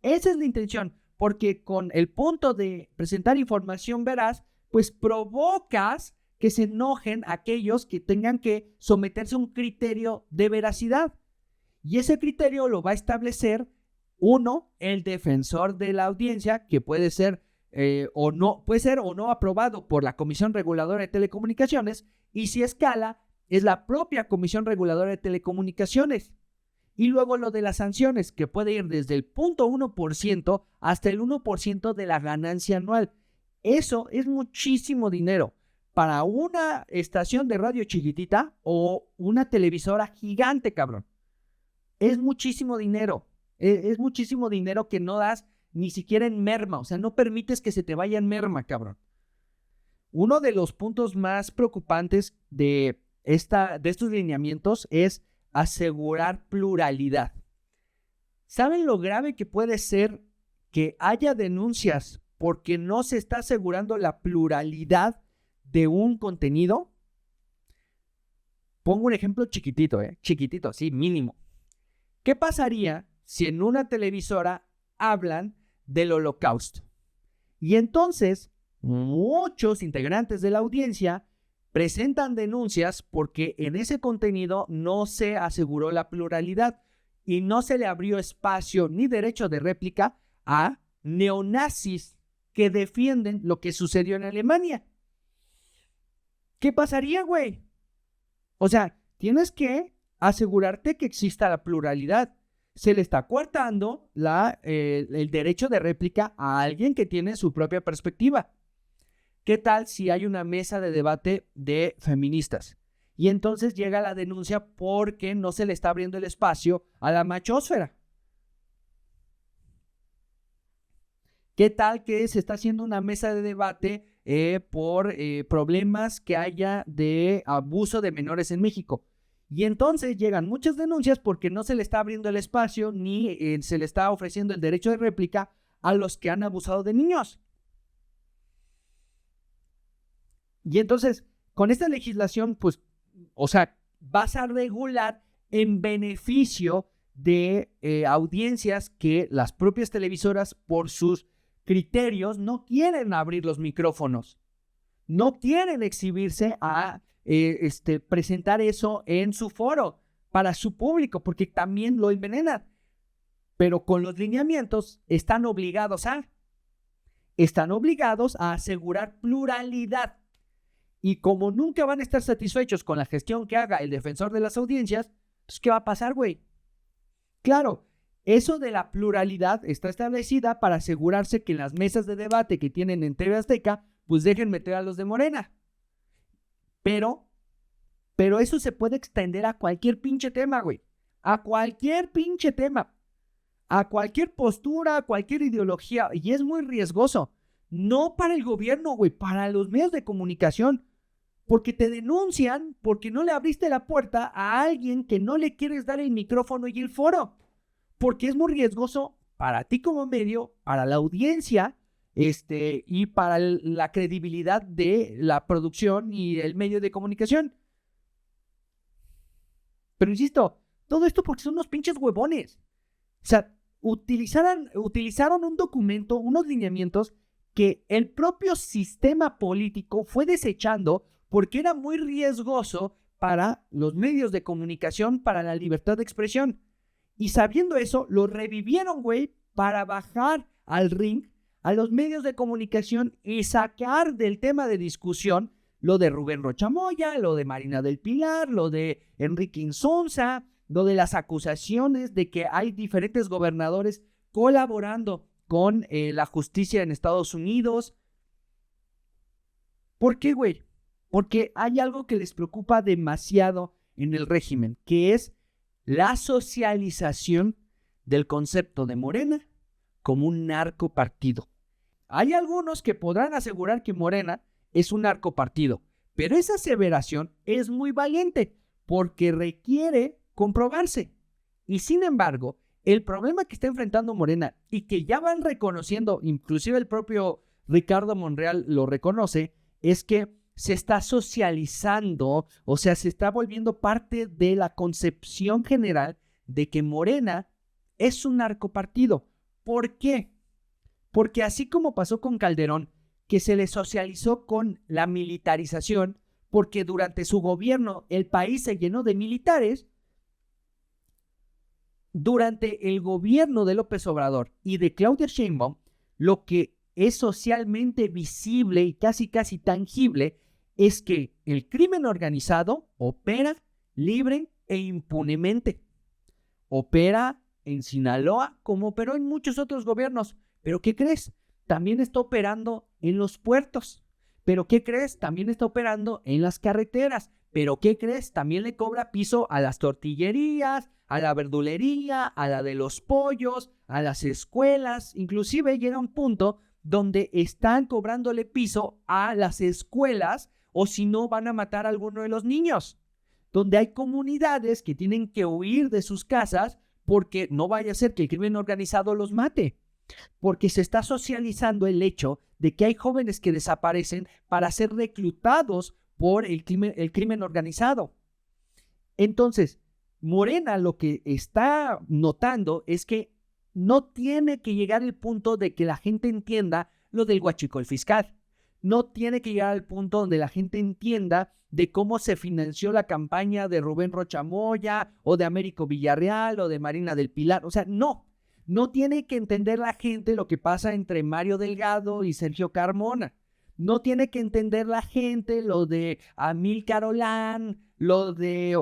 Esa es la intención. Porque con el punto de presentar información veraz, pues provocas que se enojen aquellos que tengan que someterse a un criterio de veracidad. Y ese criterio lo va a establecer, uno, el defensor de la audiencia, que puede ser o no aprobado por la Comisión Reguladora de Telecomunicaciones, y si escala, es la propia Comisión Reguladora de Telecomunicaciones. Y luego lo de las sanciones, que puede ir desde el 0.1% hasta el 1% de la ganancia anual. Eso es muchísimo dinero para una estación de radio chiquitita o una televisora gigante, cabrón. Es muchísimo dinero. Es muchísimo dinero que no das ni siquiera en merma. O sea, no permites que se te vaya en merma, cabrón. Uno de los puntos más preocupantes de estos lineamientos es asegurar pluralidad. ¿Saben lo grave que puede ser que haya denuncias porque no se está asegurando la pluralidad de un contenido? Pongo un ejemplo chiquitito, chiquitito, sí, mínimo. ¿Qué pasaría si en una televisora hablan del Holocausto? Y entonces muchos integrantes de la audiencia presentan denuncias porque en ese contenido no se aseguró la pluralidad y no se le abrió espacio ni derecho de réplica a neonazis que defienden lo que sucedió en Alemania. ¿Qué pasaría, güey? O sea, tienes que asegurarte que exista la pluralidad. Se le está coartando el derecho de réplica a alguien que tiene su propia perspectiva. ¿Qué tal si hay una mesa de debate de feministas? Y entonces llega la denuncia porque no se le está abriendo el espacio a la machósfera. ¿Qué tal que se está haciendo una mesa de debate por problemas que haya de abuso de menores en México? Y entonces llegan muchas denuncias porque no se le está abriendo el espacio ni se le está ofreciendo el derecho de réplica a los que han abusado de niños. Y entonces, con esta legislación, pues, o sea, vas a regular en beneficio de audiencias que las propias televisoras, por sus criterios, no quieren abrir los micrófonos. No quieren exhibirse a presentar eso en su foro para su público, porque también lo envenenan. Pero con los lineamientos están obligados a asegurar pluralidad. Y como nunca van a estar satisfechos con la gestión que haga el defensor de las audiencias, pues ¿qué va a pasar, güey? Claro, eso de la pluralidad está establecida para asegurarse que en las mesas de debate que tienen en TV Azteca, pues dejen meter a los de Morena. Pero eso se puede extender a cualquier pinche tema, güey. A cualquier pinche tema. A cualquier postura, a cualquier ideología. Y es muy riesgoso. No para el gobierno, güey, para los medios de comunicación. Porque te denuncian porque no le abriste la puerta a alguien que no le quieres dar el micrófono y el foro. Porque es muy riesgoso para ti como medio, para la audiencia, y para la credibilidad de la producción y el medio de comunicación. Pero insisto, todo esto porque son unos pinches huevones. O sea, utilizaron un documento, unos lineamientos que el propio sistema político fue desechando porque era muy riesgoso para los medios de comunicación, para la libertad de expresión. Y sabiendo eso, lo revivieron, güey, para bajar al ring a los medios de comunicación y sacar del tema de discusión lo de Rubén Rocha Moya, lo de Marina del Pilar, lo de Enrique Insunza, lo de las acusaciones de que hay diferentes gobernadores colaborando con la justicia en Estados Unidos. ¿Por qué, güey? Porque hay algo que les preocupa demasiado en el régimen, que es la socialización del concepto de Morena como un narcopartido. Hay algunos que podrán asegurar que Morena es un narcopartido, pero esa aseveración es muy valiente porque requiere comprobarse. Y sin embargo, el problema que está enfrentando Morena y que ya van reconociendo, inclusive el propio Ricardo Monreal lo reconoce, es que se está socializando, o sea, se está volviendo parte de la concepción general de que Morena es un narcopartido. ¿Por qué? Porque así como pasó con Calderón, que se le socializó con la militarización, porque durante su gobierno el país se llenó de militares, durante el gobierno de López Obrador y de Claudia Sheinbaum, lo que es socialmente visible y casi tangible es que el crimen organizado opera libre e impunemente. Opera en Sinaloa como operó en muchos otros gobiernos. ¿Pero qué crees? También está operando en los puertos. ¿Pero qué crees? También está operando en las carreteras. ¿Pero qué crees? También le cobra piso a las tortillerías, a la verdulería, a la de los pollos, a las escuelas. Inclusive llega un punto donde están cobrándole piso a las escuelas o si no van a matar a alguno de los niños. Donde hay comunidades que tienen que huir de sus casas porque no vaya a ser que el crimen organizado los mate. Porque se está socializando el hecho de que hay jóvenes que desaparecen para ser reclutados por el crimen organizado. Entonces, Morena lo que está notando es que no tiene que llegar el punto de que la gente entienda lo del huachicol fiscal. No tiene que llegar al punto donde la gente entienda de cómo se financió la campaña de Rubén Rocha Moya o de Américo Villarreal o de Marina del Pilar. O sea, no tiene que entender la gente lo que pasa entre Mario Delgado y Sergio Carmona. No tiene que entender la gente lo de Amílcar Olán, lo de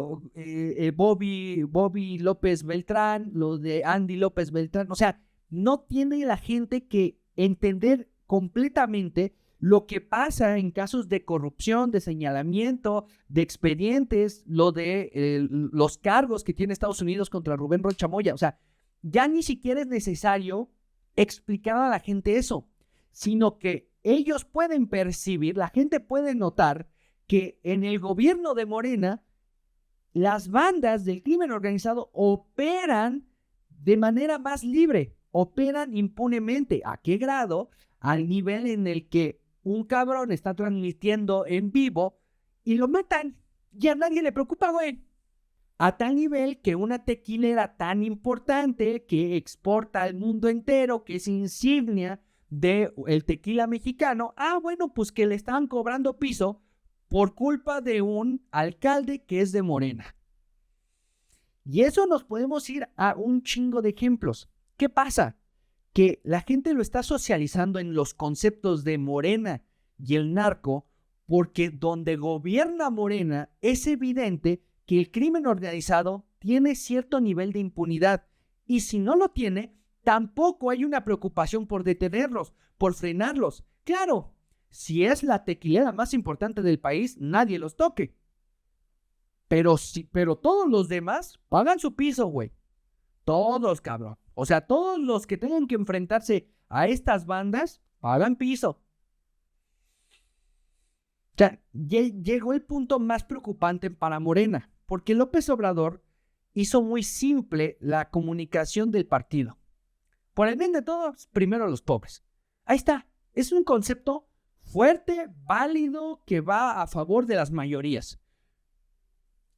Bobby López Beltrán, lo de Andy López Beltrán. O sea, no tiene la gente que entender completamente lo que pasa en casos de corrupción, de señalamiento, de expedientes, lo de los cargos que tiene Estados Unidos contra Rubén Rocha Moya. O sea, ya ni siquiera es necesario explicar a la gente eso, sino que ellos pueden percibir, la gente puede notar que en el gobierno de Morena, las bandas del crimen organizado operan de manera más libre, operan impunemente. ¿A qué grado? Al nivel en el que un cabrón está transmitiendo en vivo y lo matan. Y a nadie le preocupa, güey. A tal nivel que una tequilera tan importante que exporta al mundo entero, que es insignia del tequila mexicano, bueno, pues que le estaban cobrando piso por culpa de un alcalde que es de Morena. Y eso nos podemos ir a un chingo de ejemplos. ¿Qué pasa? Que la gente lo está socializando en los conceptos de Morena y el narco, porque donde gobierna Morena es evidente que el crimen organizado tiene cierto nivel de impunidad, y si no lo tiene, tampoco hay una preocupación por detenerlos, por frenarlos. Claro, si es la tequilera más importante del país, nadie los toque. Pero todos los demás pagan su piso, güey. Todos, cabrón. O sea, todos los que tengan que enfrentarse a estas bandas, pagan piso. O sea, llegó el punto más preocupante para Morena, porque López Obrador hizo muy simple la comunicación del partido. Por el bien de todos, primero los pobres. Ahí está. Es un concepto fuerte, válido, que va a favor de las mayorías.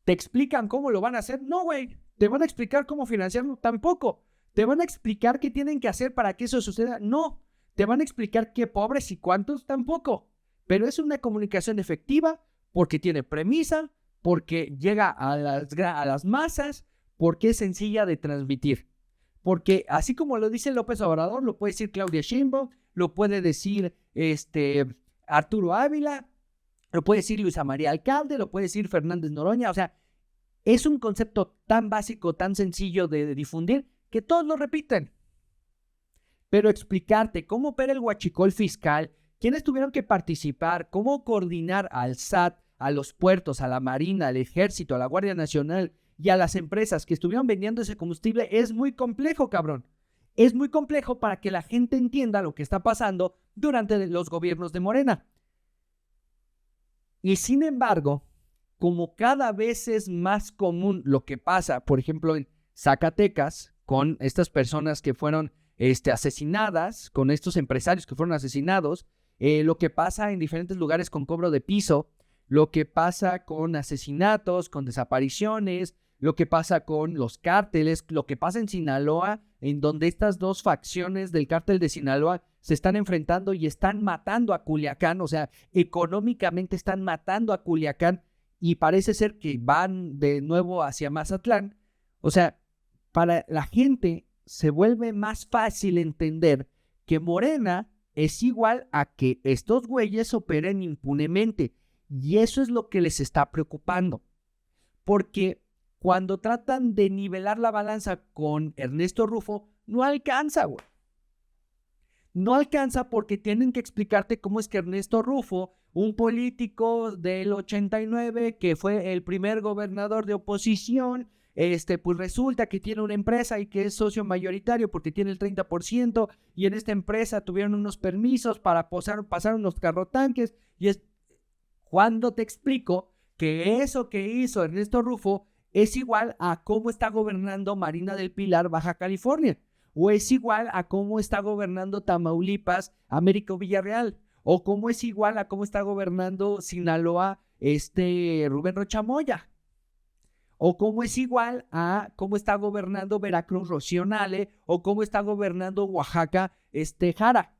¿Te explican cómo lo van a hacer? No, güey. ¿Te van a explicar cómo financiarlo? Tampoco. ¿Te van a explicar qué tienen que hacer para que eso suceda? No. ¿Te van a explicar qué pobres y cuántos? Tampoco. Pero es una comunicación efectiva porque tiene premisa, porque llega a las masas, porque es sencilla de transmitir. Porque así como lo dice López Obrador, lo puede decir Claudia Sheinbaum, lo puede decir Arturo Ávila, lo puede decir Luisa María Alcalde, lo puede decir Fernández Noroña. O sea, es un concepto tan básico, tan sencillo de difundir, que todos lo repiten. Pero explicarte cómo opera el huachicol fiscal, quiénes tuvieron que participar, cómo coordinar al SAT, a los puertos, a la Marina, al Ejército, a la Guardia Nacional y a las empresas que estuvieron vendiendo ese combustible, es muy complejo, cabrón. Es muy complejo para que la gente entienda lo que está pasando durante los gobiernos de Morena. Y sin embargo, como cada vez es más común lo que pasa, por ejemplo, en Zacatecas, con estas personas que fueron asesinadas, con estos empresarios que fueron asesinados, lo que pasa en diferentes lugares con cobro de piso, lo que pasa con asesinatos, con desapariciones, lo que pasa con los cárteles, lo que pasa en Sinaloa, en donde estas dos facciones del cártel de Sinaloa se están enfrentando y están matando a Culiacán. O sea, económicamente están matando a Culiacán y parece ser que van de nuevo hacia Mazatlán. O sea, para la gente se vuelve más fácil entender que Morena es igual a que estos güeyes operen impunemente. Y eso es lo que les está preocupando. Porque cuando tratan de nivelar la balanza con Ernesto Rufo, no alcanza, güey. No alcanza porque tienen que explicarte cómo es que Ernesto Rufo, un político del 89 que fue el primer gobernador de oposición, pues resulta que tiene una empresa y que es socio mayoritario porque tiene el 30% y en esta empresa tuvieron unos permisos para pasar unos carrotanques y es cuando te explico que eso que hizo Ernesto Rufo es igual a cómo está gobernando Marina del Pilar, Baja California, o es igual a cómo está gobernando Tamaulipas, Américo Villarreal, o cómo es igual a cómo está gobernando Sinaloa, Rubén Rocha Moya, o cómo es igual a cómo está gobernando Veracruz, Rocío Nale, o cómo está gobernando Oaxaca, Jara,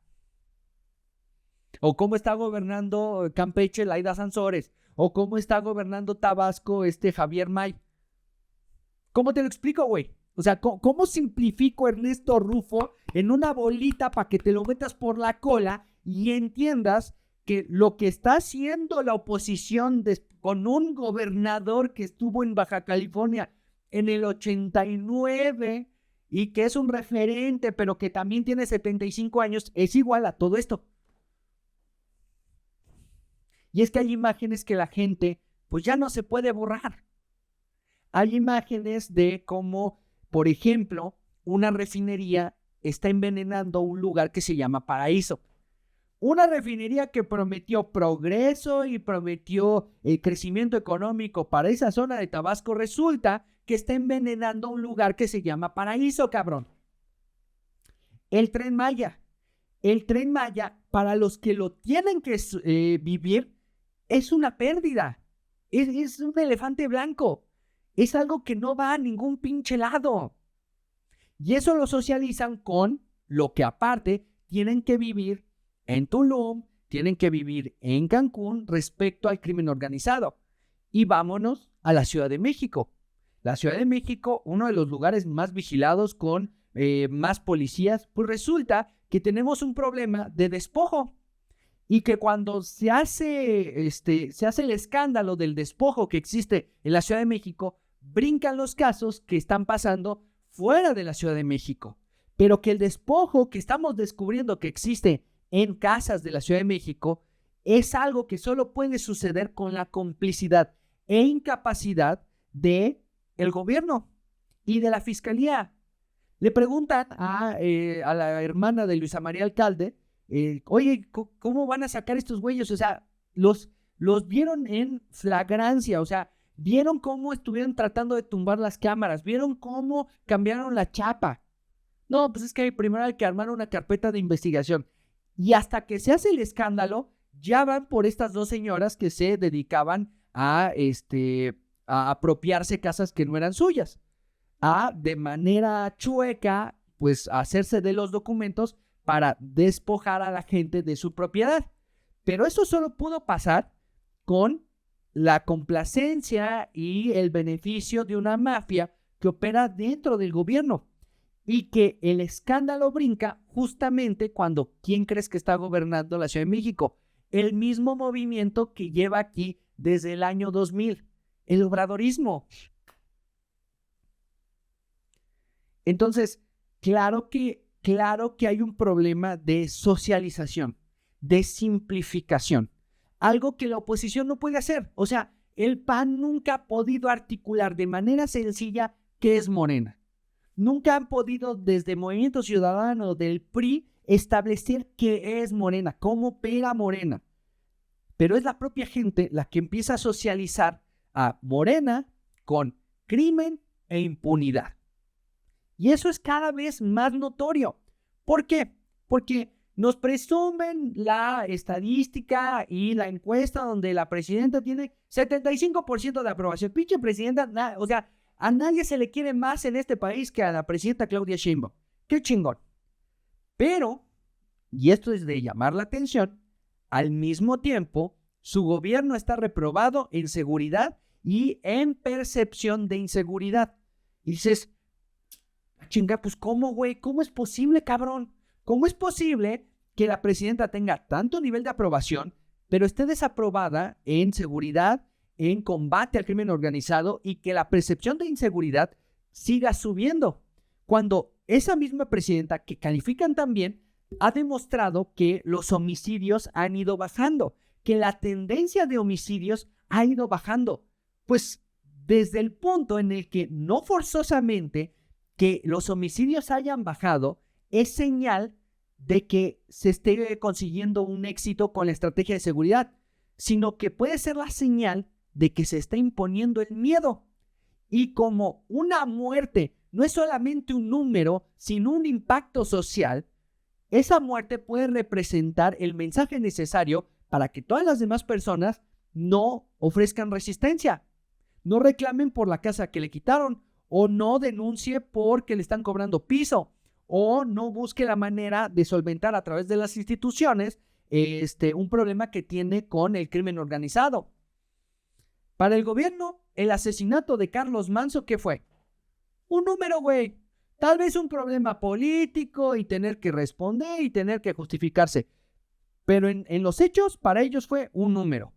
o cómo está gobernando Campeche, Laida Sansores, o cómo está gobernando Tabasco, Javier May. ¿Cómo te lo explico, güey? O sea, ¿cómo simplifico Ernesto Rufo en una bolita para que te lo metas por la cola y entiendas que lo que está haciendo la oposición con un gobernador que estuvo en Baja California en el 89 y que es un referente, pero que también tiene 75 años, es igual a todo esto? Y es que hay imágenes que la gente, pues ya no se puede borrar. Hay imágenes de cómo, por ejemplo, una refinería está envenenando un lugar que se llama Paraíso. Una refinería que prometió progreso y prometió crecimiento económico para esa zona de Tabasco, resulta que está envenenando un lugar que se llama Paraíso, cabrón. El Tren Maya. El Tren Maya, para los que lo tienen que vivir, es una pérdida. Es un elefante blanco. Es algo que no va a ningún pinche lado. Y eso lo socializan con lo que aparte tienen que vivir en Tulum, tienen que vivir en Cancún respecto al crimen organizado. Y vámonos a la Ciudad de México. La Ciudad de México, uno de los lugares más vigilados con más policías, pues resulta que tenemos un problema de despojo. Y que cuando se hace el escándalo del despojo que existe en la Ciudad de México, brincan los casos que están pasando fuera de la Ciudad de México. Pero que el despojo que estamos descubriendo que existe en casas de la Ciudad de México es algo que solo puede suceder con la complicidad e incapacidad del gobierno y de la fiscalía. Le preguntan a la hermana de Luisa María Alcalde, oye, ¿cómo van a sacar estos güeyes? O sea, los vieron en flagrancia, o sea, vieron cómo estuvieron tratando de tumbar las cámaras, vieron cómo cambiaron la chapa. No, pues es que primero hay que armar una carpeta de investigación. Y hasta que se hace el escándalo, ya van por estas dos señoras que se dedicaban a apropiarse casas que no eran suyas. De manera chueca, pues hacerse de los documentos para despojar a la gente de su propiedad. Pero eso solo pudo pasar con la complacencia y el beneficio de una mafia que opera dentro del gobierno. Y que el escándalo brinca justamente cuando, ¿quién crees que está gobernando la Ciudad de México? El mismo movimiento que lleva aquí desde el año 2000, el obradorismo. Entonces, claro que hay un problema de socialización, de simplificación, algo que la oposición no puede hacer. O sea, el PAN nunca ha podido articular de manera sencilla qué es Morena. Nunca han podido desde Movimiento Ciudadano del PRI establecer qué es Morena, cómo opera Morena. Pero es la propia gente la que empieza a socializar a Morena con crimen e impunidad. Y eso es cada vez más notorio. ¿Por qué? Porque nos presumen la estadística y la encuesta donde la presidenta tiene 75% de aprobación. Pinche presidenta, o sea, a nadie se le quiere más en este país que a la presidenta Claudia Sheinbaum. ¡Qué chingón! Pero, y esto es de llamar la atención, al mismo tiempo, su gobierno está reprobado en seguridad y en percepción de inseguridad. Y dices, chinga, pues ¿cómo, güey? ¿Cómo es posible, cabrón? ¿Cómo es posible que la presidenta tenga tanto nivel de aprobación, pero esté desaprobada en seguridad, en combate al crimen organizado y que la percepción de inseguridad siga subiendo. Cuando esa misma presidenta, que califican también, ha demostrado que los homicidios han ido bajando, que la tendencia de homicidios ha ido bajando. Pues desde el punto en el que no forzosamente que los homicidios hayan bajado, es señal de que se esté consiguiendo un éxito con la estrategia de seguridad, sino que puede ser la señal de que se está imponiendo el miedo. Y como una muerte no es solamente un número, sino un impacto social, esa muerte puede representar el mensaje necesario para que todas las demás personas no ofrezcan resistencia, no reclamen por la casa que le quitaron, o no denuncie porque le están cobrando piso, o no busque la manera de solventar a través de las instituciones un problema que tiene con el crimen organizado. Para el gobierno, el asesinato de Carlos Manzo, ¿qué fue? Un número, güey. Tal vez un problema político y tener que responder y tener que justificarse. Pero en los hechos, para ellos fue un número.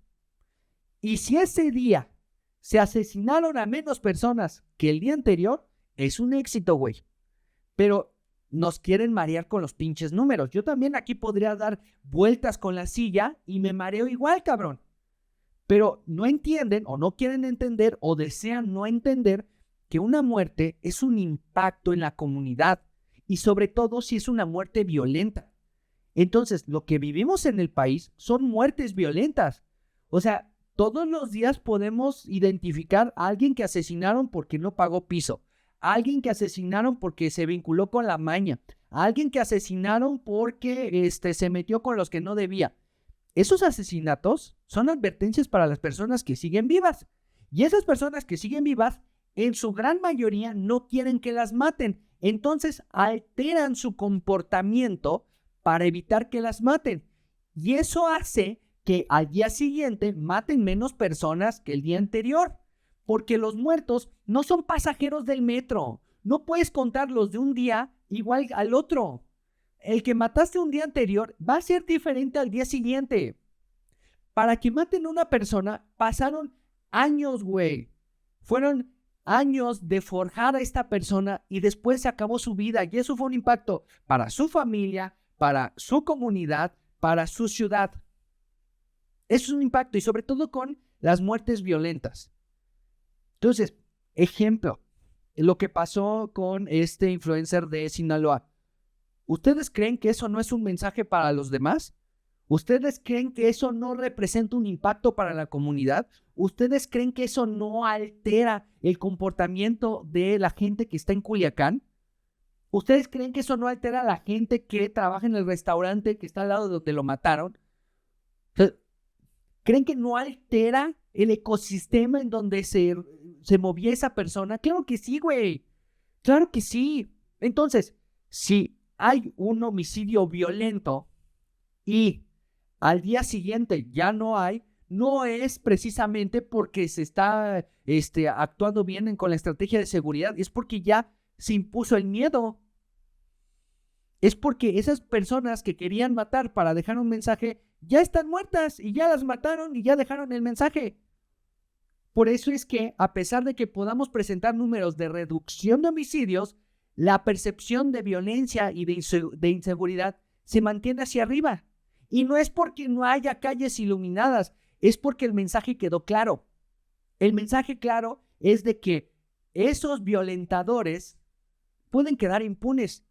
Y si ese día se asesinaron a menos personas que el día anterior, es un éxito, güey. Pero nos quieren marear con los pinches números. Yo también aquí podría dar vueltas con la silla y me mareo igual, cabrón. Pero no entienden o no quieren entender o desean no entender que una muerte es un impacto en la comunidad y sobre todo si es una muerte violenta. Entonces, lo que vivimos en el país son muertes violentas. O sea, todos los días podemos identificar a alguien que asesinaron porque no pagó piso, a alguien que asesinaron porque se vinculó con la maña, a alguien que asesinaron porque se metió con los que no debía. Esos asesinatos son advertencias para las personas que siguen vivas. Y esas personas que siguen vivas, en su gran mayoría, no quieren que las maten. Entonces, alteran su comportamiento para evitar que las maten. Y eso hace que al día siguiente maten menos personas que el día anterior. Porque los muertos no son pasajeros del metro. No puedes contarlos de un día igual al otro. El que mataste un día anterior va a ser diferente al día siguiente. Para que maten a una persona pasaron años, güey. Fueron años de forjar a esta persona y después se acabó su vida. Y eso fue un impacto para su familia, para su comunidad, para su ciudad. Eso es un impacto y sobre todo con las muertes violentas. Entonces, ejemplo, lo que pasó con este influencer de Sinaloa. ¿Ustedes creen que eso no es un mensaje para los demás? ¿Ustedes creen que eso no representa un impacto para la comunidad? ¿Ustedes creen que eso no altera el comportamiento de la gente que está en Culiacán? ¿Ustedes creen que eso no altera a la gente que trabaja en el restaurante que está al lado de donde lo mataron? ¿Creen que no altera el ecosistema en donde se movía esa persona? Claro que sí, güey. Claro que sí. Entonces, si hay un homicidio violento y al día siguiente ya no hay, no es precisamente porque se está actuando bien con la estrategia de seguridad, es porque ya se impuso el miedo. Es porque esas personas que querían matar para dejar un mensaje ya están muertas y ya las mataron y ya dejaron el mensaje. Por eso es que, a pesar de que podamos presentar números de reducción de homicidios, la percepción de violencia y de inseguridad se mantiene hacia arriba. Y no es porque no haya calles iluminadas, es porque el mensaje quedó claro. El mensaje claro es de que esos violentadores pueden quedar impunes.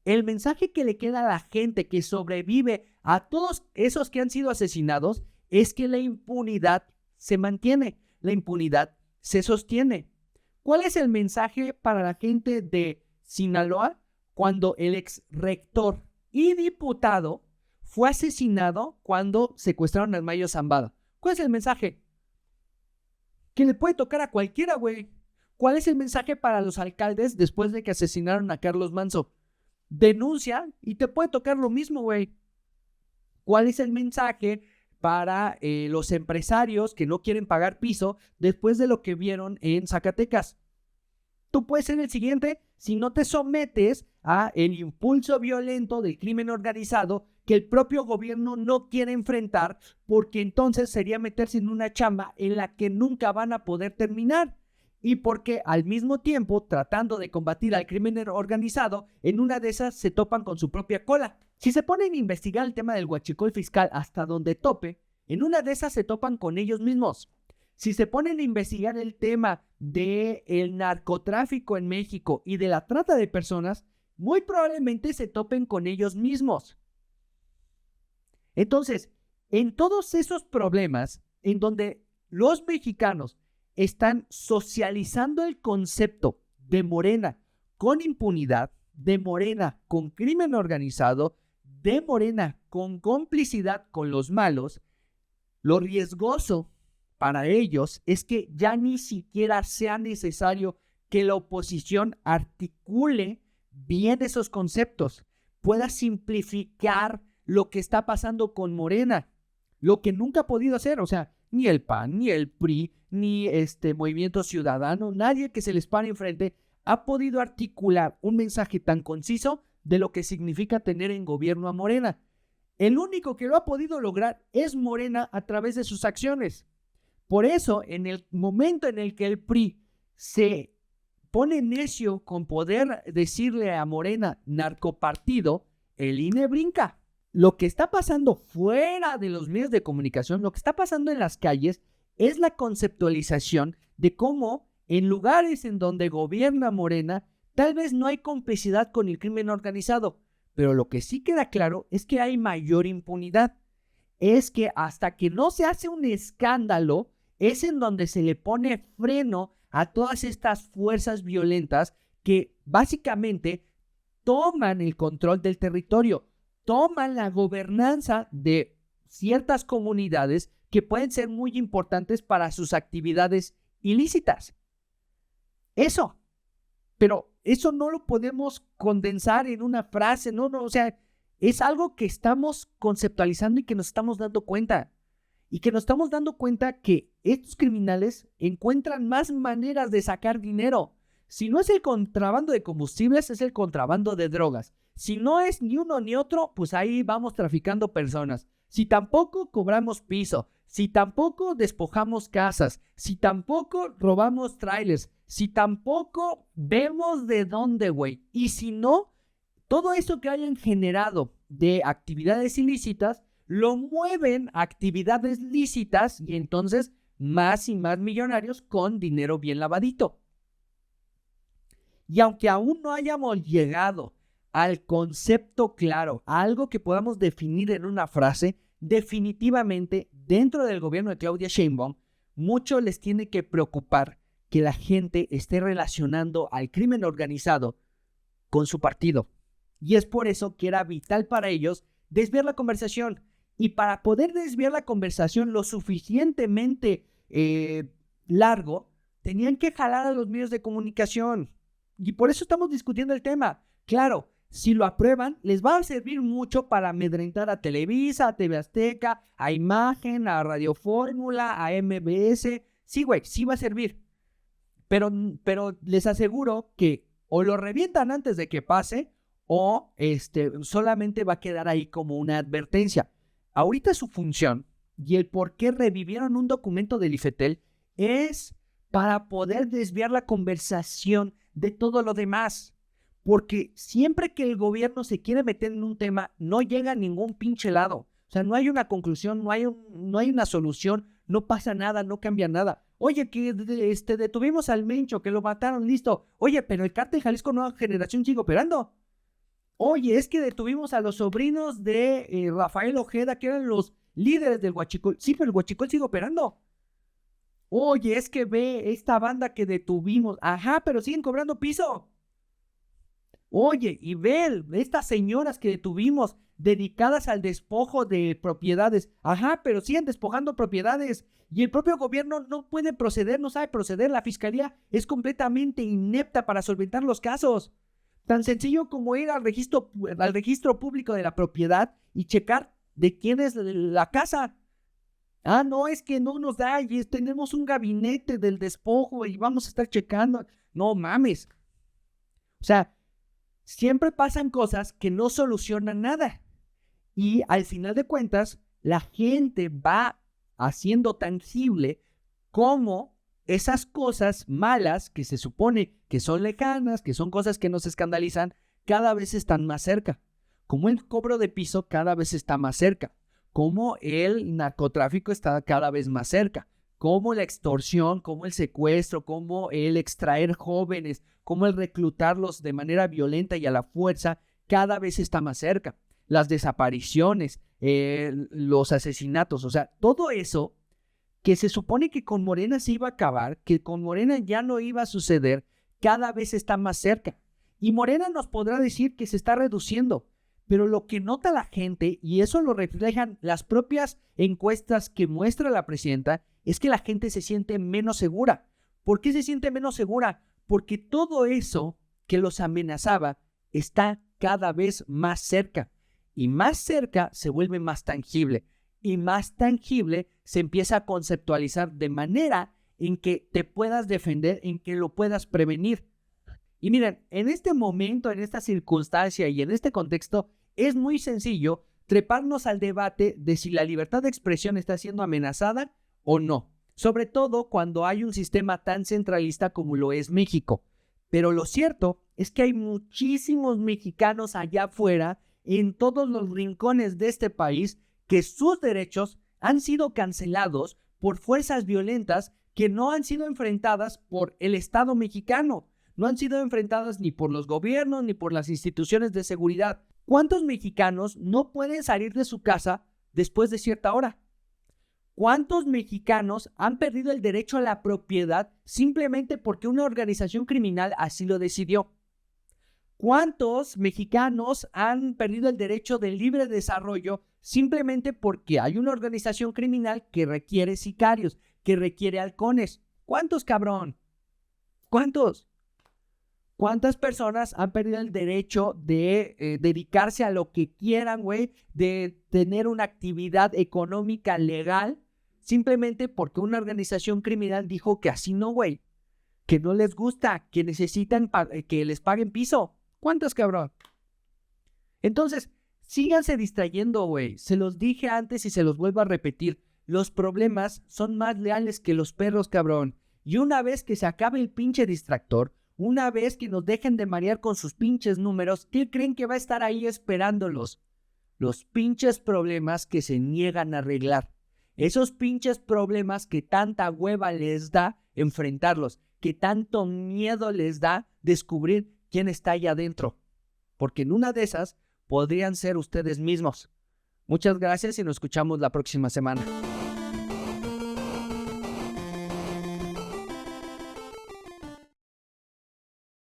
El mensaje que le queda a la gente que sobrevive a todos esos que han sido asesinados es que la impunidad se mantiene, la impunidad se sostiene. ¿Cuál es el mensaje para la gente de Sinaloa cuando el ex rector y diputado fue asesinado cuando secuestraron al Mayo Zambada? ¿Cuál es el mensaje? Que le puede tocar a cualquiera, güey. ¿Cuál es el mensaje para los alcaldes después de que asesinaron a Carlos Manzo? Denuncia y te puede tocar lo mismo, güey. ¿Cuál es el mensaje para los empresarios que no quieren pagar piso después de lo que vieron en Zacatecas? Tú puedes ser el siguiente si no te sometes a el impulso violento del crimen organizado que el propio gobierno no quiere enfrentar, porque entonces sería meterse en una chamba en la que nunca van a poder terminar. Y porque al mismo tiempo, tratando de combatir al crimen organizado, en una de esas se topan con su propia cola. Si se ponen a investigar el tema del huachicol fiscal hasta donde tope, en una de esas se topan con ellos mismos. Si se ponen a investigar el tema del narcotráfico en México y de la trata de personas, muy probablemente se topen con ellos mismos. Entonces, en todos esos problemas en donde los mexicanos están socializando el concepto de Morena con impunidad, de Morena con crimen organizado, de Morena con complicidad con los malos, lo riesgoso para ellos es que ya ni siquiera sea necesario que la oposición articule bien esos conceptos, pueda simplificar lo que está pasando con Morena, lo que nunca ha podido hacer, o sea, ni el PAN, ni el PRI, ni Movimiento Ciudadano, nadie que se les pare enfrente ha podido articular un mensaje tan conciso de lo que significa tener en gobierno a Morena. El único que lo ha podido lograr es Morena a través de sus acciones. Por eso, en el momento en el que el PRI se pone necio con poder decirle a Morena narcopartido, el INE brinca. Lo que está pasando fuera de los medios de comunicación, lo que está pasando en las calles, es la conceptualización de cómo en lugares en donde gobierna Morena, tal vez no hay complicidad con el crimen organizado, pero lo que sí queda claro es que hay mayor impunidad. Es que hasta que no se hace un escándalo, es en donde se le pone freno a todas estas fuerzas violentas que básicamente toman el control del territorio, toman la gobernanza de ciertas comunidades que pueden ser muy importantes para sus actividades ilícitas. Eso. Pero eso no lo podemos condensar en una frase, no, o sea, es algo que estamos conceptualizando y que nos estamos dando cuenta. Y que nos estamos dando cuenta que estos criminales encuentran más maneras de sacar dinero. Si no es el contrabando de combustibles, es el contrabando de drogas. Si no es ni uno ni otro, pues ahí vamos traficando personas. Si tampoco cobramos piso, si tampoco despojamos casas, si tampoco robamos trailers, si tampoco vemos de dónde, güey. Y si no, todo eso que hayan generado de actividades ilícitas, lo mueven a actividades lícitas y entonces más y más millonarios con dinero bien lavadito. Y aunque aún no hayamos llegado al concepto claro, a algo que podamos definir en una frase, definitivamente dentro del gobierno de Claudia Sheinbaum, mucho les tiene que preocupar que la gente esté relacionando al crimen organizado con su partido. Y es por eso que era vital para ellos desviar la conversación. Y para poder desviar la conversación lo suficientemente largo, tenían que jalar a los medios de comunicación. Y por eso estamos discutiendo el tema. Claro, si lo aprueban, les va a servir mucho para amedrentar a Televisa, a TV Azteca, a Imagen, a Radio Fórmula, a MBS. Sí, güey, sí va a servir. Pero les aseguro que o lo revientan antes de que pase o solamente va a quedar ahí como una advertencia. Ahorita su función y el por qué revivieron un documento del IFETEL es para poder desviar la conversación de todo lo demás. Porque siempre que el gobierno se quiere meter en un tema, no llega a ningún pinche lado. O sea, no hay una conclusión, no hay una solución, no pasa nada, no cambia nada. Oye, que detuvimos al Mencho, que lo mataron, listo. Oye, pero el Cártel Jalisco Nueva Generación sigue operando. Oye, es que detuvimos a los sobrinos de Rafael Ojeda, que eran los líderes del Huachicol. Sí, pero el Huachicol sigue operando. Oye, es que ve esta banda que detuvimos. Ajá, pero siguen cobrando piso. Oye, y ve estas señoras que detuvimos dedicadas al despojo de propiedades. Ajá, pero siguen despojando propiedades. Y el propio gobierno no puede proceder, no sabe proceder. La fiscalía es completamente inepta para solventar los casos. Tan sencillo como ir al registro público de la propiedad y checar de quién es la casa. Ah, no, es que no nos da, y tenemos un gabinete del despojo y vamos a estar checando. No mames. O sea, siempre pasan cosas que no solucionan nada. Y al final de cuentas, la gente va haciendo tangible cómo esas cosas malas que se supone que son lejanas, que son cosas que nos escandalizan, cada vez están más cerca. Como el cobro de piso cada vez está más cerca. Como el narcotráfico está cada vez más cerca. Como la extorsión, como el secuestro, como el extraer jóvenes, como el reclutarlos de manera violenta y a la fuerza, cada vez está más cerca. Las desapariciones, los asesinatos, o sea, todo eso que se supone que con Morena se iba a acabar, que con Morena ya no iba a suceder, cada vez está más cerca. Y Morena nos podrá decir que se está reduciendo, pero lo que nota la gente, y eso lo reflejan las propias encuestas que muestra la presidenta, es que la gente se siente menos segura. ¿Por qué se siente menos segura? Porque todo eso que los amenazaba está cada vez más cerca. Y más cerca se vuelve más tangible. Y más tangible se empieza a conceptualizar de manera en que te puedas defender, en que lo puedas prevenir. Y miren, en este momento, en esta circunstancia y en este contexto, es muy sencillo treparnos al debate de si la libertad de expresión está siendo amenazada o no. Sobre todo cuando hay un sistema tan centralista como lo es México. Pero lo cierto es que hay muchísimos mexicanos allá afuera, en todos los rincones de este país, que sus derechos han sido cancelados por fuerzas violentas que no han sido enfrentadas por el Estado mexicano. No han sido enfrentadas ni por los gobiernos ni por las instituciones de seguridad. ¿Cuántos mexicanos no pueden salir de su casa después de cierta hora? ¿Cuántos mexicanos han perdido el derecho a la propiedad simplemente porque una organización criminal así lo decidió? ¿Cuántos mexicanos han perdido el derecho del libre desarrollo simplemente porque hay una organización criminal que requiere sicarios, que requiere halcones? ¿Cuántos, cabrón? ¿Cuántos? ¿Cuántas personas han perdido el derecho de dedicarse a lo que quieran, güey? De tener una actividad económica legal simplemente porque una organización criminal dijo que así no, güey. Que no les gusta, que necesitan que les paguen piso. ¿Cuántos, cabrón? Entonces, síganse distrayendo, güey. Se los dije antes y se los vuelvo a repetir. Los problemas son más leales que los perros, cabrón. Y una vez que se acabe el pinche distractor, una vez que nos dejen de marear con sus pinches números, ¿qué creen que va a estar ahí esperándolos? Los pinches problemas que se niegan a arreglar. Esos pinches problemas que tanta hueva les da enfrentarlos, que tanto miedo les da descubrir quién está ahí adentro. Porque en una de esas podrían ser ustedes mismos. Muchas gracias y nos escuchamos la próxima semana.